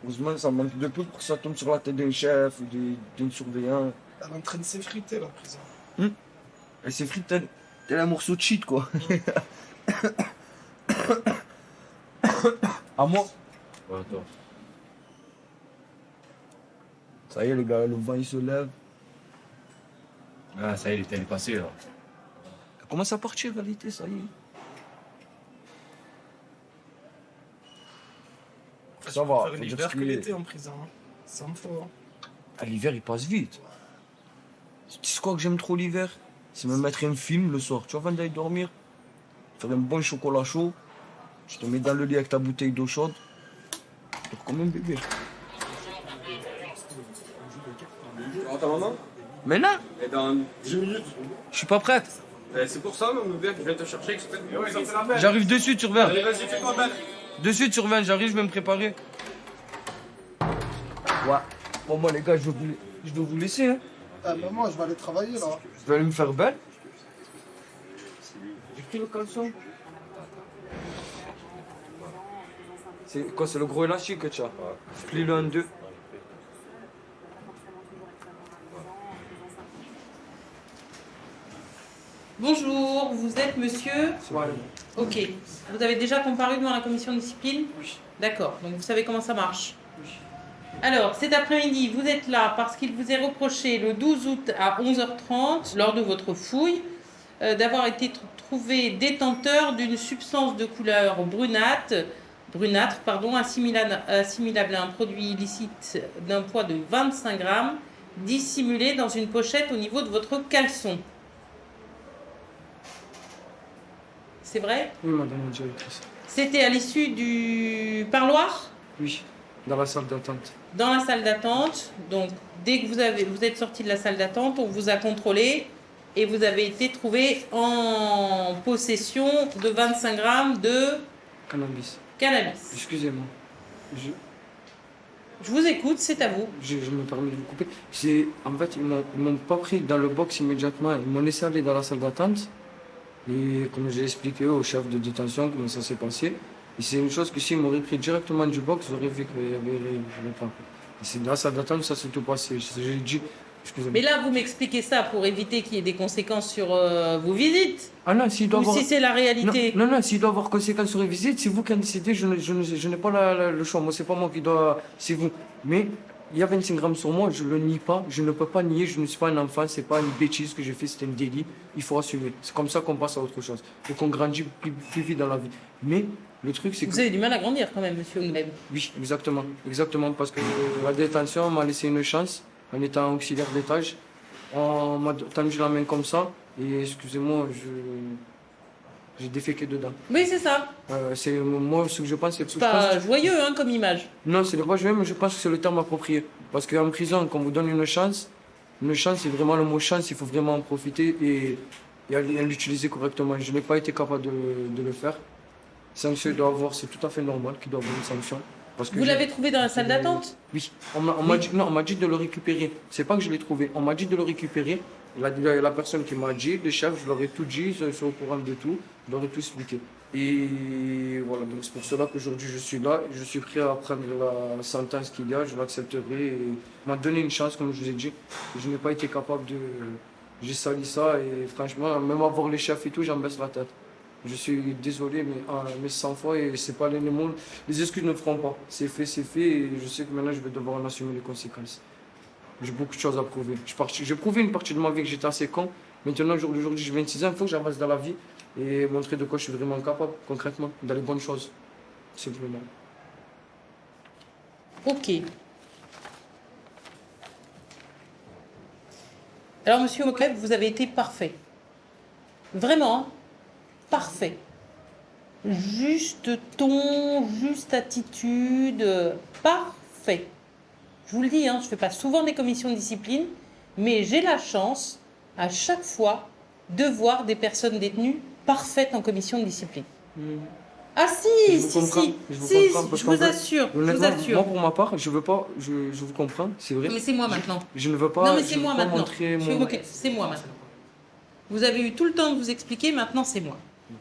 Heureusement, ça manque de peu pour que ça tombe sur la tête d'un chef ou d'un surveillant. Elle est en train de s'effriter, la prison. Elle s'effrite tel un morceau de shit, quoi. À moi? Ouais, attends. Ça y est, les gars, le vent il se lève. Ah, ça y est, elle est passée, là. Elle commence à partir, en réalité, ça y est. Ça va. Faire l'hiver que l'été en prison. Hein. Ça me faut. Hein. Ah, l'hiver, il passe vite. Tu sais quoi que j'aime trop l'hiver? C'est me mettre un film le soir. Tu vois, avant d'aller dormir, faire un bon chocolat chaud. Tu te mets dans le lit avec ta bouteille d'eau chaude. Tu dors comme un bébé. Tu rentres ta maman? Mais là, Et dans 10 minutes. je suis pas prête. C'est pour ça, mon gars, que je viens te chercher. Que J'arrive de suite, tu reviens. Allez, vas-y, fais-toi belle. De suite, tu reviens, j'arrive, je vais me préparer. Ouais. Bon, moi, les gars, je dois vous laisser. Hein. Ah, maman, je vais aller travailler là. Je vais aller me faire belle. J'ai pris le caleçon. C'est quoi, c'est le gros élastique que tu as? Plie-le en deux. Bonjour, vous êtes monsieur? Ouais. Ok. Vous avez déjà comparu devant la commission de discipline? Oui. D'accord, donc vous savez comment ça marche? Oui. Alors, cet après-midi, vous êtes là parce qu'il vous est reproché le 12 août à 11h30, lors de votre fouille, d'avoir été trouvé détenteur d'une substance de couleur brunâtre, assimilable à un produit illicite d'un poids de 25 grammes, dissimulé dans une pochette au niveau de votre caleçon. C'est vrai? Oui, madame la directrice. C'était à l'issue du parloir? Oui. Dans la salle d'attente. Dans la salle d'attente, donc dès que vous êtes sorti de la salle d'attente, on vous a contrôlé et vous avez été trouvé en possession de 25 grammes de Cannabis. cannabis. Excusez-moi. Je vous écoute, c'est à vous. Je me permets de vous couper. En fait, ils m'ont pas pris dans le box immédiatement. Ils m'ont laissé aller dans la salle d'attente. Et comme j'ai expliqué au chef de détention comment ça s'est passé, et c'est une chose que s'ils m'auraient pris directement du box, j'aurais vu qu'il y avait pas. Et c'est dans la salle d'attente, ça s'est tout passé. J'ai dit, excusez-moi. Mais là, vous m'expliquez ça pour éviter qu'il y ait des conséquences sur vos visites. Ah non, s'il doit Ou avoir... si c'est la réalité. Non, s'il doit avoir conséquences sur les visites, c'est vous qui en décidez, je n'ai pas le choix. Moi, c'est pas moi qui dois... C'est vous. Mais il y a 25 grammes sur moi, je le nie pas. Je ne peux pas nier, je ne suis pas un enfant, c'est pas une bêtise que j'ai fait, c'était un délit. Il faut assumer. C'est comme ça qu'on passe à autre chose. Et qu'on grandit plus vite dans la vie. Mais le truc, c'est que... Vous avez du mal à grandir quand même, monsieur Ougleb. Oui, exactement. Exactement, parce que la détention m'a laissé une chance en étant auxiliaire d'étage. On m'a tendu la main comme ça. Et excusez-moi, j'ai déféqué dedans. Oui, c'est ça. C'est moi ce que je pense. C'est pas joyeux hein, comme image. Non, c'est pas joyeux, mais je pense que c'est le terme approprié. Parce qu'en prison, quand on vous donne une chance, c'est vraiment le mot chance, il faut vraiment en profiter et l'utiliser correctement. Je n'ai pas été capable de le faire. Sanction doit avoir, c'est tout à fait normal qu'il doit avoir une sanction. Parce que vous l'avez trouvé dans la salle d'attente? Oui. On m'a dit de le récupérer. C'est pas que je l'ai trouvé. On m'a dit de le récupérer. La personne qui m'a dit, le chef, je leur ai tout dit, ils sont au courant de tout, je leur ai tout expliqué. Et voilà, donc c'est pour cela qu'aujourd'hui je suis là, je suis prêt à prendre la sentence qu'il y a, je l'accepterai. Et on m'a donné une chance, comme je vous ai dit. Je n'ai pas été capable de... J'ai sali ça et franchement, même à voir les chefs et tout, j'en baisse la tête. Je suis désolé, mais 100 fois, et c'est pas les mots, les excuses ne feront pas. C'est fait, et je sais que maintenant je vais devoir en assumer les conséquences. J'ai beaucoup de choses à prouver. J'ai prouvé une partie de ma vie que j'étais assez con. Maintenant, aujourd'hui, j'ai 26 ans, il faut que j'avance dans la vie et montrer de quoi je suis vraiment capable, concrètement, dans les bonnes choses. Simplement. Ok. Alors, monsieur Ougleb, vous avez été parfait. Vraiment, parfait. Juste ton, juste attitude, parfait. Je vous le dis, hein, je ne fais pas souvent des commissions de discipline, mais j'ai la chance, à chaque fois, de voir des personnes détenues parfaites en commission de discipline. Ah si, je vous assure, je vous assure. Moi, pour ma part, je veux pas, je vous comprends, c'est vrai. Mais c'est moi maintenant. Je ne veux pas, non, mais c'est moi maintenant. Montrer c'est moi maintenant. Vous avez eu tout le temps de vous expliquer, maintenant c'est moi.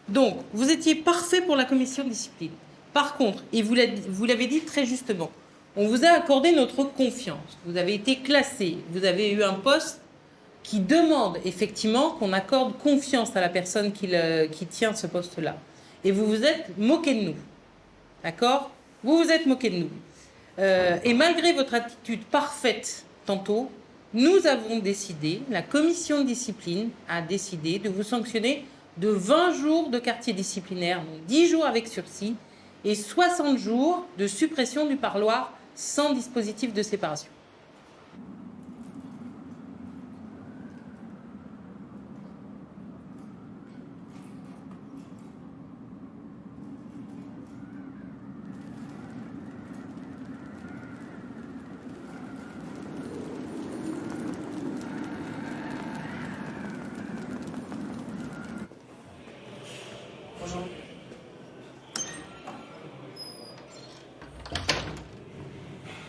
Donc, vous étiez parfait pour la commission de discipline. Par contre, et vous l'avez dit très justement, on vous a accordé notre confiance. Vous avez été classé. Vous avez eu un poste qui demande effectivement qu'on accorde confiance à la personne qui tient ce poste-là. Et vous vous êtes moqué de nous. D'accord? Vous vous êtes moqué de nous. Et malgré votre attitude parfaite tantôt, nous avons décidé, la commission de discipline a décidé de vous sanctionner de 20 jours de quartier disciplinaire, donc 10 jours avec sursis, et 60 jours de suppression du parloir sans dispositif de séparation.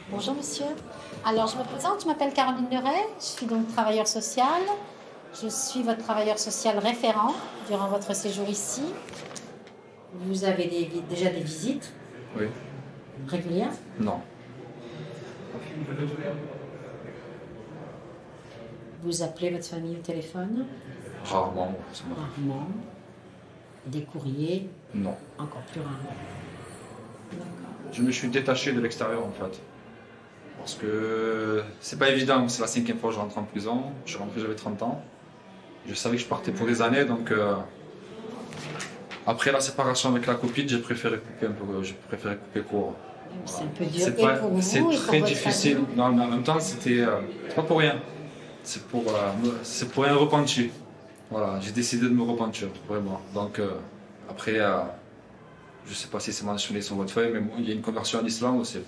Bonjour monsieur. Alors je me présente, je m'appelle Caroline Leray, je suis donc travailleur social. Je suis votre travailleur social référent durant votre séjour ici. Vous avez déjà des visites? Oui. Régulières? Non. Vous appelez votre famille au téléphone? Rarement, c'est moi. Rarement. Des courriers? Non. Encore plus rarement. D'accord. Je me suis détaché de l'extérieur en fait. Parce que c'est pas évident, c'est la 5e fois que je rentre en prison. Je suis rentré, j'avais 30 ans. Je savais que je partais pour des années, donc après la séparation avec la copine, j'ai préféré couper court. C'est un peu dur pour vous c'est très difficile. Non, mais en même temps, c'est pas pour rien. C'est pour un repenti. Voilà, j'ai décidé de me repentir, vraiment. Donc après, je sais pas si c'est mentionné sur votre feuille, mais bon, il y a une conversion à l'islam aussi.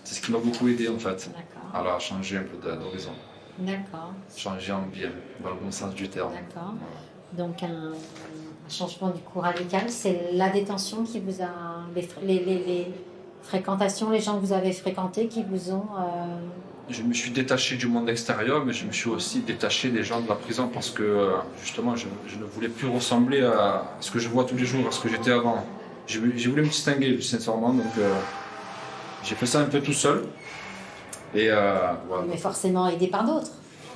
C'est ce qui m'a beaucoup aidé en fait. Alors, à changer un peu d'horizon. D'accord. Changer en bien, dans le bon sens du terme. D'accord. Donc un changement du coup radical, c'est la détention qui vous a... les fréquentations, les gens que vous avez fréquentés qui vous ont... Je me suis détaché du monde extérieur, mais je me suis aussi détaché des gens de la prison parce que justement, je ne voulais plus ressembler à ce que je vois tous les jours, à ce que j'étais avant. J'ai voulu me distinguer, sincèrement, donc j'ai fait ça un peu tout seul. Et voilà. Mais forcément aidé par d'autres.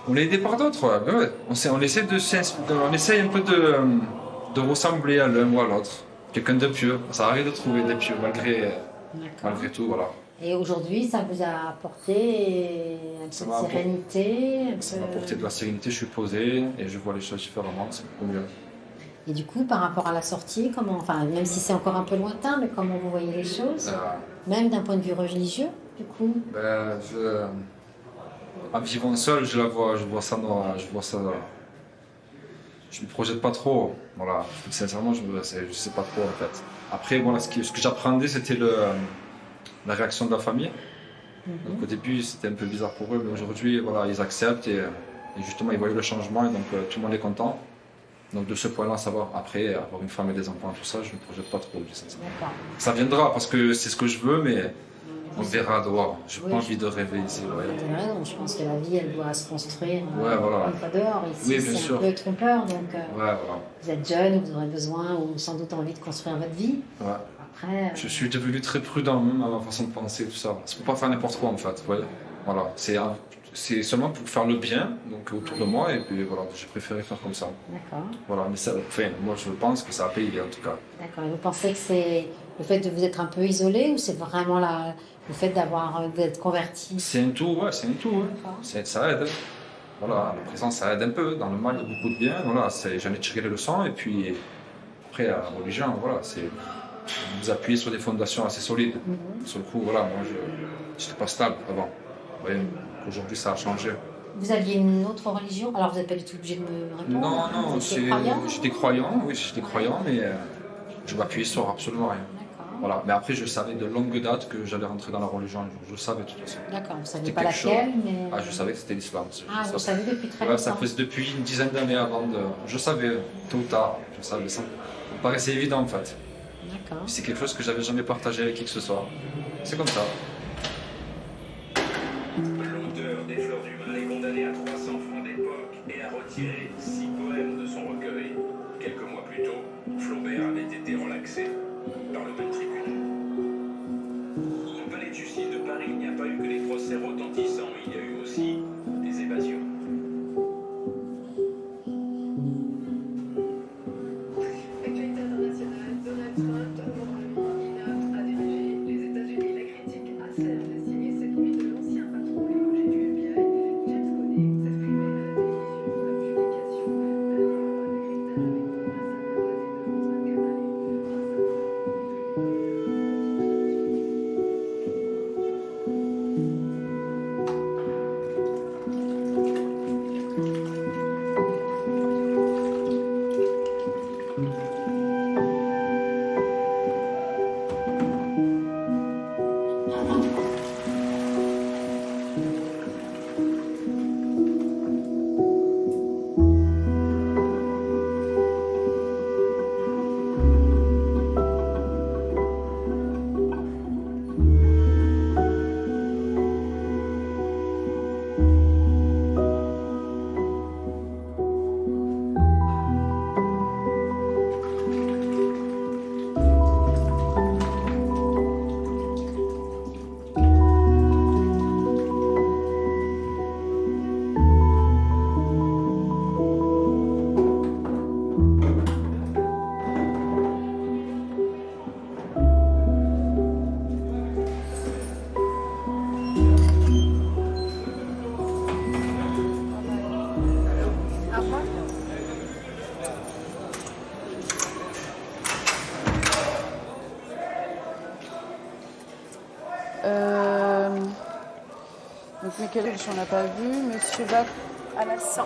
On est aidé par d'autres, ouais. Ouais. On essaye un peu de ressembler à l'un ou à l'autre. Quelqu'un de pieux. Ça arrive de trouver des pieux malgré tout, voilà. Et aujourd'hui, ça vous a apporté un peu de sérénité Ça m'a apporté de la sérénité, je suis posé et je vois les choses différemment, c'est beaucoup mieux. Et du coup, par rapport à la sortie, même si c'est encore un peu lointain, mais comment vous voyez les choses même d'un point de vue religieux, du coup en vivant seul, je vois ça, je me projette pas trop, voilà. Sincèrement, je sais pas trop en fait. Après, voilà, ce que j'apprenais, c'était la réaction de la famille. Donc au début, c'était un peu bizarre pour eux, mais aujourd'hui, voilà, ils acceptent et justement, ils voient le changement et donc tout le monde est content. Donc de ce point-là, ça va. Après, avoir une femme et des enfants, tout ça, je ne me projette pas trop. Ça viendra parce que c'est ce que je veux, mais on verra dehors. Je n'ai pas envie de rêver ici. Ouais. Je pense que la vie, elle doit se construire voilà. une fois dehors. Ici, c'est un peu trompeur. Donc, voilà. Vous êtes jeune, vous aurez besoin ou sans doute envie de construire votre vie. Ouais. Après, je suis devenu très prudent même à ma façon de penser, tout ça. C'est pour pas faire n'importe quoi en fait. Ouais. Voilà. C'est seulement pour faire le bien donc autour de moi et puis voilà, j'ai préféré faire comme ça. D'accord. Voilà, mais ça, moi je pense que ça a payé en tout cas. D'accord. Et vous pensez que c'est le fait de vous être un peu isolé ou c'est vraiment le fait d'être converti? C'est un tout, ouais, c'est un tout. Ouais. Ça aide. Voilà, la présence ça aide un peu. Dans le mal, il y a beaucoup de bien. Voilà, j'en ai tiré les leçons et puis après la religion, voilà, c'est vous appuyez sur des fondations assez solides. Sur le coup, voilà, moi je n'étais pas stable avant. Vous voyez, aujourd'hui ça a changé. Vous aviez une autre religion? Alors vous n'êtes pas du tout obligé de me répondre. Non, j'étais croyant, mais je m'appuyais sur absolument rien. Voilà. Mais après, je savais de longue date que j'allais rentrer dans la religion un jour. Je savais de toute façon. D'accord, vous ne saviez pas laquelle, mais... je savais que c'était l'islam. Vous savez depuis très longtemps? Ça faisait depuis une dizaine d'années avant de... Je savais, tôt ou tard, je savais ça. Ça me paraissait évident en fait. D'accord. C'est quelque chose que j'avais jamais partagé avec qui que ce soit. C'est comme ça. L'auteur des Fleurs du Mal est condamné à 300 francs d'époque et a retiré 6 poèmes de son recueil. Quelques mois plus tôt, Flaubert avait été relaxé par le même tribunal. Au palais de justice de Paris, il n'y a pas eu que des procès retentissants, il y a eu aussi des évasions. Actualité internationale, Donald Trump, a dirigé les États-Unis. La critique acerbe de signer cette nuit de l'ancien patron éloigné du FBI, James Comey, s'exprimait à la télévision. La publication d'un livre de cryptage avec Donc Michael, on n'a pas vu. Monsieur va à la 100.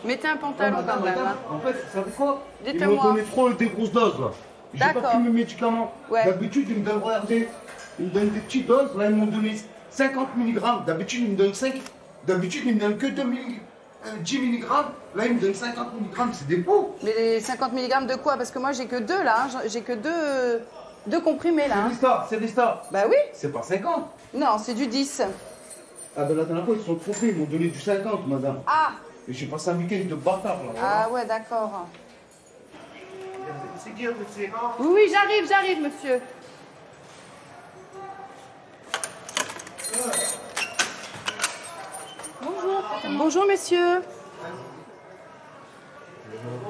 Mettez un pantalon quand même. Hein. En fait, vous savez quoi? Ils m'ont Dites-moi. donné trop des grosses doses là. J'ai pas D'accord. pris mes médicaments. Ouais. D'habitude, ils me donnent, regardez, ils me donnent des petites doses. Là, ils m'ont donné 50 mg. D'habitude, ils me donnent 5. D'habitude, ils me donnent que 10 mg. Là, ils me donnent 50 mg. C'est des pots. Mais les 50 mg de quoi? Parce que moi, j'ai que 2 là. Hein. J'ai que deux comprimés là. C'est Hein. des stars, c'est des stars. Bah oui. C'est pas 50. Non, c'est du 10. Ah, ben la dernière fois, ils se sont trompés. Ils m'ont donné du 50, madame. Ah. Et j'ai passé un week-end de bâtard là. Ah ouais, d'accord. C'est qui, monsieur? Oui, oui, j'arrive, monsieur. Bonjour. Bonjour, messieurs.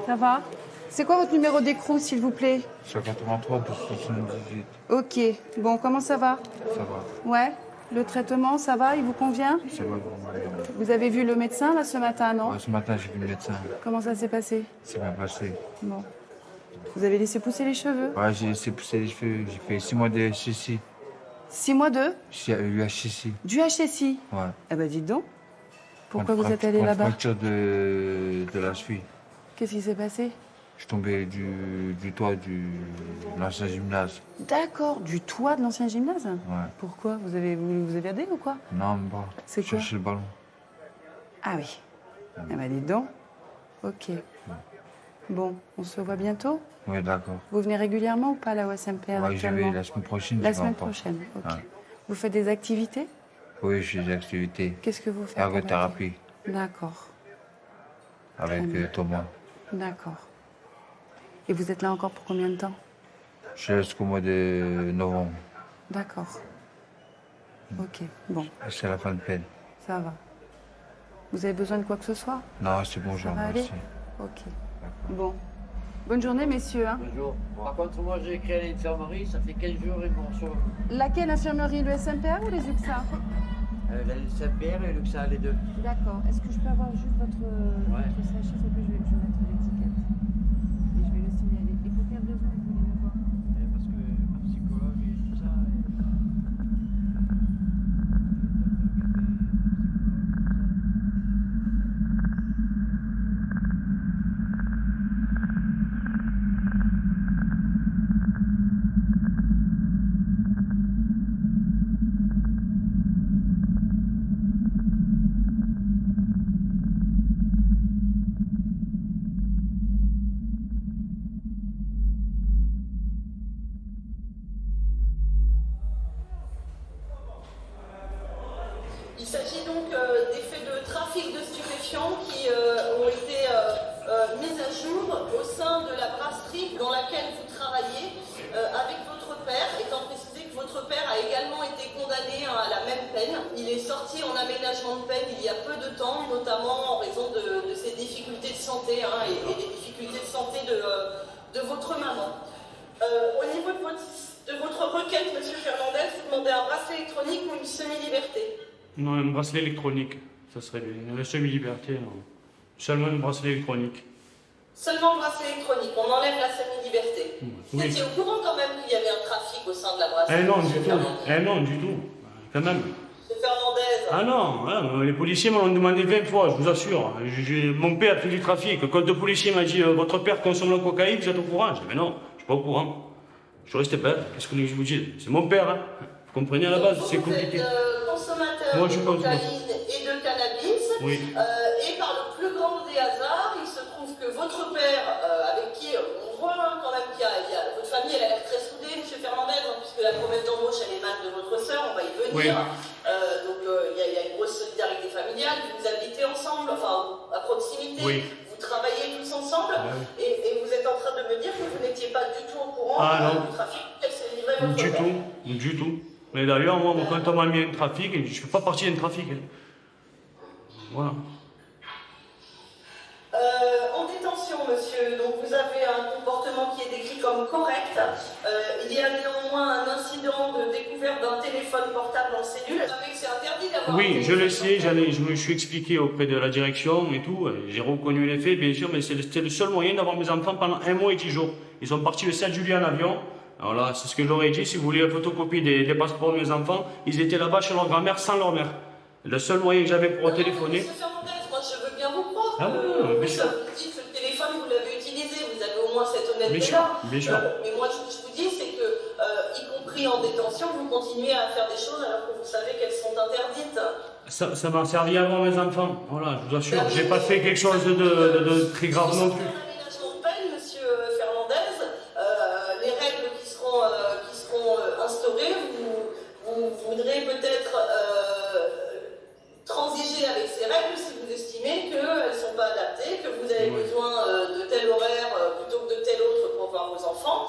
Ça va? C'est quoi votre numéro d'écrou, s'il vous plaît? 53 278. Ok. Bon, comment ça va? Ça va. Ouais. Le traitement, ça va? Il vous convient? Ça va pour moi. Vous avez vu le médecin, là, ce matin, non? Ouais, ce matin, j'ai vu le médecin. Comment ça s'est passé? C'est bien passé. Bon. Vous avez laissé pousser les cheveux? Ouais, j'ai laissé pousser les cheveux. J'ai fait 6 mois de HSI. 6 mois de? UHSI. Du HSI? Ouais. Eh ben, dites donc. Pourquoi Une vous êtes allé là-bas? fracture de la cheville. Qu'est-ce qui s'est passé? Je suis tombé du toit de l'ancien gymnase. D'accord, du toit de l'ancien gymnase? Ouais. Pourquoi? Vous avez évadé ou quoi? Non, mais pas. C'est quoi? Chercher le ballon. Ah oui. Eh ben, dites donc. Ok. Bon, on se voit bientôt? Oui, d'accord. Vous venez régulièrement ou pas à la OSMPR Ouais, j'y actuellement? vais la semaine prochaine. La j'y vais semaine encore. prochaine, ok. Ouais. Vous faites des activités? Oui, je fais des activités. Qu'est-ce que vous faites? comme Ergothérapie. activité? D'accord, Avec Très bien. Thomas. d'accord. Et vous êtes là encore pour combien de temps? Je suis là jusqu'au mois de novembre. D'accord. Ok, bon, C'est la fin de peine. ça va. Vous avez besoin de quoi que ce soit? Non, c'est bon, je Ça vous va aller? remercie. Ok. Bon. Bonne journée, messieurs. Hein. Bonjour. Par contre, moi, j'ai créé l'infirmerie, ça fait 15 jours et m'en reçoivent. Laquelle infirmerie? Le SMPR ou les UXA? La SMPR et l'UXA, les deux. D'accord. Est-ce que je peux avoir juste votre sachet, s'il vous plaît? Je vais mettre l'étiquette. Et je vais le signaler. Et pour quelle raison vous voulez me voir? Parce que ma psychologue et tout ça. Il s'agit donc des faits de trafic de stupéfiants qui ont été mis à jour au sein de la brasserie dans laquelle vous travaillez avec votre père, étant précisé que votre père a également été condamné à la même peine. Il est sorti en aménagement de peine il y a peu de temps, notamment en raison de ses difficultés de santé et des difficultés de santé de votre maman. Au niveau de votre requête, Monsieur Fernandez, vous demandez un bracelet électronique ou une semi-liberté? Non, un bracelet électronique, ça serait bien. La semi-liberté, non. Seulement un bracelet électronique. Seulement le bracelet électronique, on enlève la semi-liberté. Vous Oui. étiez au courant quand même qu'il y avait un trafic au sein de la brasserie? Eh non, Monsieur du tout. Fernandez? Eh non, du tout. Quand même. Monsieur Fernandez? Ah non, hein, les policiers m'ont demandé 20 fois, je vous assure. Mon père fait du trafic. Quand le policier m'a dit votre père consomme la cocaïne, vous êtes au courant? J'ai dit mais non, je suis pas au courant. Je suis resté bête. Qu'est-ce que je vous dis? C'est mon père, hein. Vous comprenez à la base, c'est compliqué. Vous êtes consommateur Moi, de je suis consommateur. cocaïne et de cannabis. Oui. Et par le plus grand des hasards, il se trouve que votre père, avec qui on voit quand même qu'il y a votre famille, elle a l'air très soudée, Monsieur Fernandez, puisque la promesse d'embauche, elle émane de votre sœur, on va y venir. Oui. Donc il y a une grosse solidarité familiale, vous habitez ensemble, enfin à proximité. Oui. Vous travaillez tous ensemble, et vous êtes en train de me dire que vous n'étiez pas du tout au courant non. du trafic qu'elle s'est livré votre Du père. tout, du tout. Mais d'ailleurs, moi, quand on m'a mis un trafic, je ne fais pas partie d'un trafic. Hein. Voilà. En détention, monsieur, donc vous avez un comportement qui est décrit comme correct. Il y a néanmoins un incident de découverte d'un téléphone portable en cellule. Vous savez que c'est interdit d'avoir. Oui, je le sais, je me suis expliqué auprès de la direction et tout. J'ai reconnu les faits, bien sûr, mais c'était le seul moyen d'avoir mes enfants pendant 1 mois et 10 jours. Ils sont partis le 7 juillet en avion. Alors là, c'est ce que j'aurais dit, si vous voulez la photocopie des passeports de mes enfants, ils étaient là-bas chez leur grand-mère sans leur mère. Le seul moyen que j'avais pour téléphoner. Monsieur Fernandez, moi je veux bien vous croire, Ah bon, bien sûr. Vous dites que le téléphone, vous l'avez utilisé, vous avez au moins cette Bien sûr, honnêteté-là. bien sûr. Mais moi, je vous dis, c'est que, y compris en détention, vous continuez à faire des choses alors que vous savez qu'elles sont interdites. Ça m'a servi avant mes enfants, voilà, je vous assure. J'ai pas fait quelque chose de très grave non plus. Aménagement de peine, monsieur Fernandez, les règles qui seront instaurées, vous voudrez peut-être transiger avec ces règles si vous estimez qu'elles ne sont pas adaptées, que vous avez besoin de tel horaire plutôt que de tel autre pour voir vos enfants.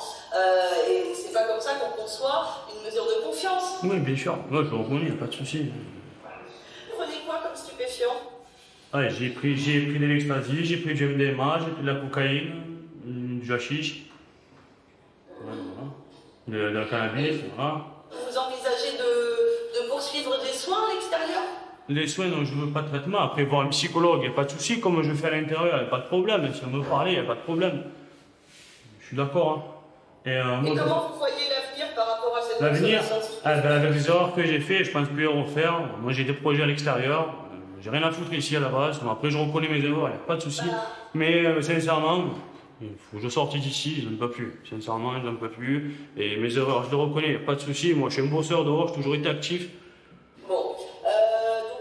Et c'est pas comme ça qu'on conçoit une mesure de confiance. Oui, bien sûr, moi je le reconnais, il n'y a pas de souci. Vous prenez quoi comme stupéfiant? Ouais, j'ai pris de l'ecstasy, j'ai pris du MDMA, j'ai pris de la cocaïne, du hashish, voilà. De la cannabis, voilà. Vous envisagez de poursuivre des soins à l'extérieur? Les soins, non, je ne veux pas de traitement. Après, voir un psychologue, il n'y a pas de souci. Comme je fais à l'intérieur, il n'y a pas de problème. Si on veut parler, il n'y a pas de problème. Je suis d'accord. Hein. Et comment vous voyez l'avenir par rapport à cette l'avenir, consommation? avec les erreurs que j'ai fait, je pense plus les refaire. Moi, j'ai des projets à l'extérieur. J'ai rien à foutre ici à la base. Bon, après, je reconnais mes erreurs, il n'y a pas de souci. Mais sincèrement, il faut que je sorte d'ici, je ne peux plus. Sincèrement, je ne peux plus. Et mes erreurs, je les reconnais, il n'y a pas de souci. Moi, je suis un bosseur dehors, j'ai toujours été actif. Bon, donc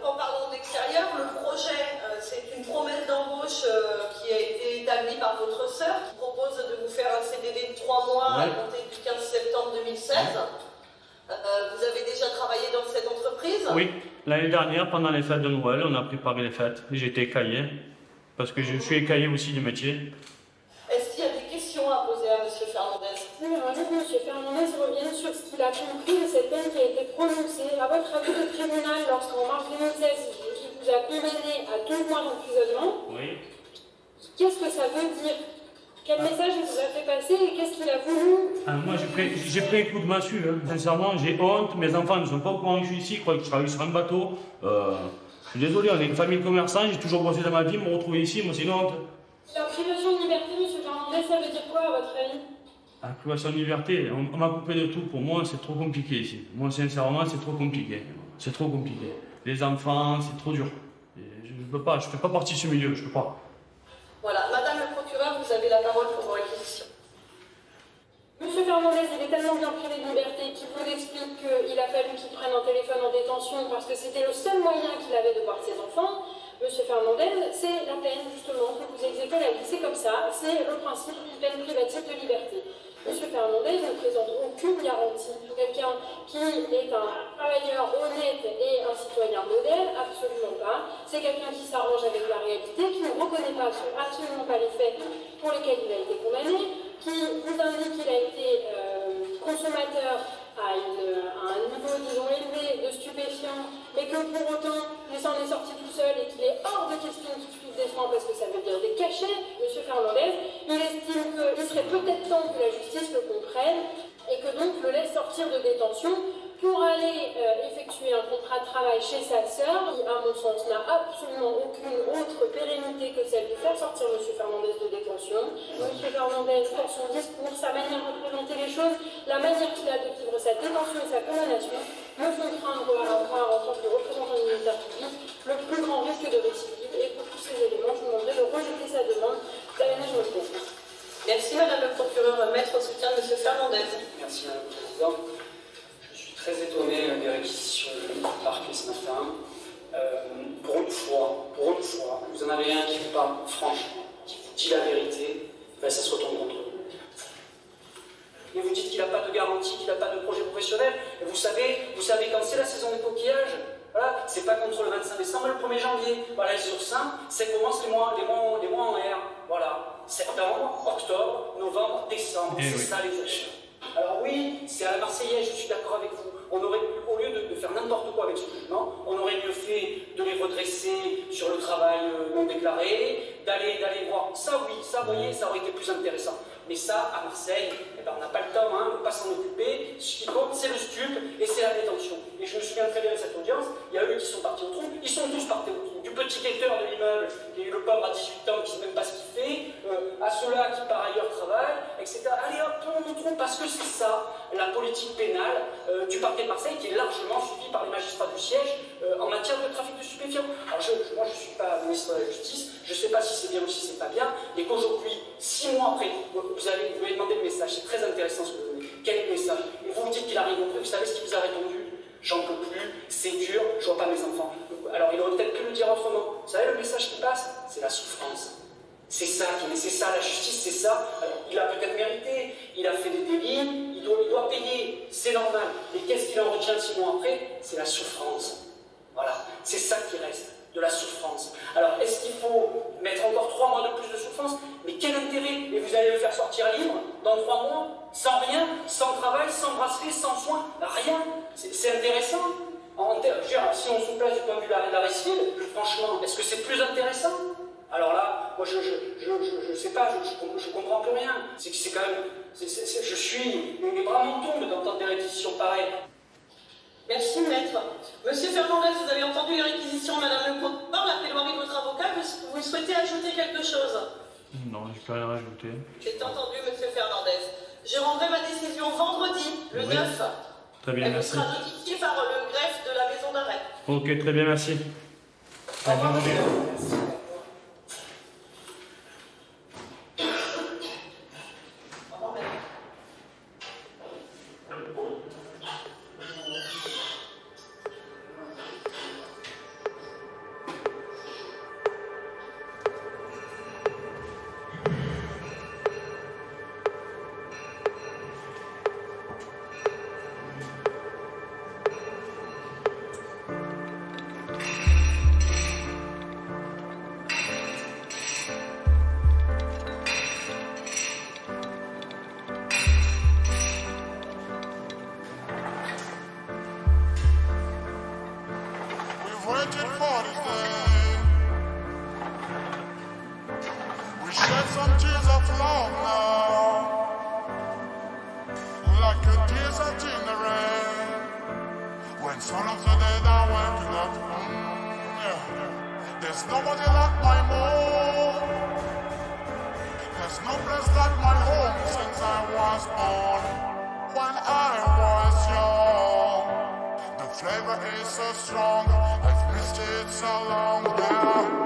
en parlant d'extérieur, le projet, c'est une promesse d'embauche qui a été établie par votre sœur, qui propose de vous faire un CDD de 3 mois à compter du 15 septembre 2016. Vous avez déjà travaillé dans cette entreprise? Oui, l'année dernière, pendant les fêtes de Noël, on a préparé les fêtes. J'étais écaillé, parce que je suis écaillé aussi du métier. Est-ce qu'il y a des questions à poser à M. Fernandez? Oui, j'aimerais que M. Fernandez revienne sur ce qu'il a compris de cette peine qui a été prononcée. À votre avis de tribunal, lorsqu'en mars 2016, il vous a condamné à 2 mois d'emprisonnement, oui. Qu'est-ce que ça veut dire? Quel message il vous a fait passer et qu'est-ce qu'il a voulu? Moi, j'ai pris un coup de massue, hein. Sincèrement, j'ai honte. Mes enfants ne sont pas au courant que je suis ici, ils croient que je travaille sur un bateau. Je suis désolé, on est une famille de commerçants, j'ai toujours bossé dans ma vie, me retrouver ici, moi, c'est une honte. La privation de liberté, M. Fernandez, ça veut dire quoi à votre avis? La privation de liberté, on m'a coupé de tout. Pour moi, c'est trop compliqué ici. Moi, sincèrement, c'est trop compliqué. C'est trop compliqué. Les enfants, c'est trop dur. Je ne peux pas, je ne fais pas partie de ce milieu, je ne peux pas. Voilà, Madame le procureur, vous avez la parole pour vos réquisitions. Monsieur Fernandez, il est tellement bien privé de liberté qu'il vous explique qu'il a fallu qu'il prenne un téléphone en détention parce que c'était le seul moyen qu'il avait de voir ses enfants. Monsieur Fernandez, c'est la peine justement que vous exécutez la vie. C'est comme ça, c'est le principe d'une peine privative de liberté. Monsieur Fernandez ne présente aucune garantie pour quelqu'un qui est un travailleur honnête et un citoyen modèle, absolument pas. C'est quelqu'un qui s'arrange avec la réalité, qui ne reconnaît pas absolument pas les faits pour lesquels il a été condamné, qui vous indique qu'il a été consommateur à un niveau, disons, élevé de stupéfiants, mais que pour autant, il s'en est sorti tout seul et qu'il est hors de question qu'il suive des soins parce que ça veut dire des cachets, M. Fernandez, il estime qu'il serait peut-être temps que la justice le comprenne et que donc le laisse sortir de détention pour aller effectuer un contrat de travail chez sa sœur, qui, à mon sens, n'a absolument aucune autre pérennité que celle de faire sortir M. Fernandez de détention. M. Fernandez, pour son discours, sa manière de présenter les choses, la manière qu'il a de vivre sa détention et sa condamnation, me font craindre à voir, en tant que représentant du ministère public, le plus grand risque de récidive. Et pour tous ces éléments, je vous demanderai de rejeter sa demande d'aménagement de peine. Merci Madame le procureur. Maître soutien de M. Fernandez. Merci Madame la Présidente. Je suis très étonné des réquisitions du parquet ce matin. Pour une fois, vous en avez un qui vous parle franchement, qui vous dit la vérité, ben ça se retourne contre vous. Et vous dites qu'il n'a pas de garantie, qu'il n'a pas de projet professionnel. Et vous savez quand c'est la saison des coquillages, voilà, c'est pas contre le 25 décembre, le 1er janvier. Voilà, et sur ça, c'est commence les mois en R. Voilà, septembre, octobre, novembre, décembre, c'est ça les achats. Alors oui, c'est à la Marseillaise, je suis d'accord avec vous. On aurait, au lieu de faire n'importe quoi avec ce document, on aurait mieux fait de les redresser sur le travail non déclaré, d'aller voir. Ça oui, ça, vous voyez, ça aurait été plus intéressant. Mais ça, à Marseille, eh ben, on n'a pas le temps, hein, on ne peut pas s'en occuper. Ce qui compte, c'est le stup et c'est la détention. Et je me souviens très bien de cette audience, il y a eux qui sont partis au trou, ils sont tous partis au trou. Du petit quêteur de l'immeuble, qui est le pauvre à 18 ans, qui ne sait même pas ce qu'il fait, à ceux-là qui par ailleurs travaillent. travail, etc. Allez hop, tout le monde nous trompe parce que c'est ça, la politique pénale du parquet de Marseille qui est largement suivie par les magistrats du siège en matière de trafic de stupéfiants. Alors moi je ne suis pas ministre de la Justice, je ne sais pas si c'est bien ou si c'est pas bien, et qu'aujourd'hui, 6 mois après, vous avez demandé le message, c'est très intéressant ce que vous donnez. Quel est le message? Et vous me dites qu'il arrive auprès, vous savez ce qu'il vous a répondu? J'en peux plus, c'est dur, je vois pas mes enfants. Alors il aurait peut-être pu le dire autrement. Vous savez le message qui passe? C'est la souffrance. C'est ça, c'est ça, la justice, c'est ça. Alors, il a peut-être mérité, il a fait des délits, il doit payer, c'est normal. Mais qu'est-ce qu'il en retient 6 mois après? C'est la souffrance. Voilà, c'est ça qui reste, de la souffrance. Alors, est-ce qu'il faut mettre encore 3 mois de plus de souffrance? Mais quel intérêt? Et vous allez le faire sortir libre dans 3 mois, sans rien, sans travail, sans bracelet, sans soins, rien. C'est intéressant. Si on se place du point de vue de la récide, franchement, est-ce que c'est plus intéressant? Alors là, moi je sais pas, je comprends plus rien. C'est que c'est quand même, mes bras m'en tombent d'entendre des réquisitions pareilles. Merci, maître. Monsieur Fernandez, vous avez entendu les réquisitions, madame le procureur, la plaidoirie de votre avocat. Vous souhaitez ajouter quelque chose? Non, je peux rien rajouter. C'est entendu, monsieur Fernandez. Je rendrai ma décision vendredi, le 9. Très bien, Elle vous merci. sera notifiée par le greffe de la maison d'arrêt. Ok, très bien, merci. Au revoir. Waited for this day. We shed some tears of love now, like a desert in the rain. When sun of the dead are waking up, yeah. There's nobody like my moon. There's no place like my home since I was born. When I was young, the flavor is so strong. I've missed it so long now.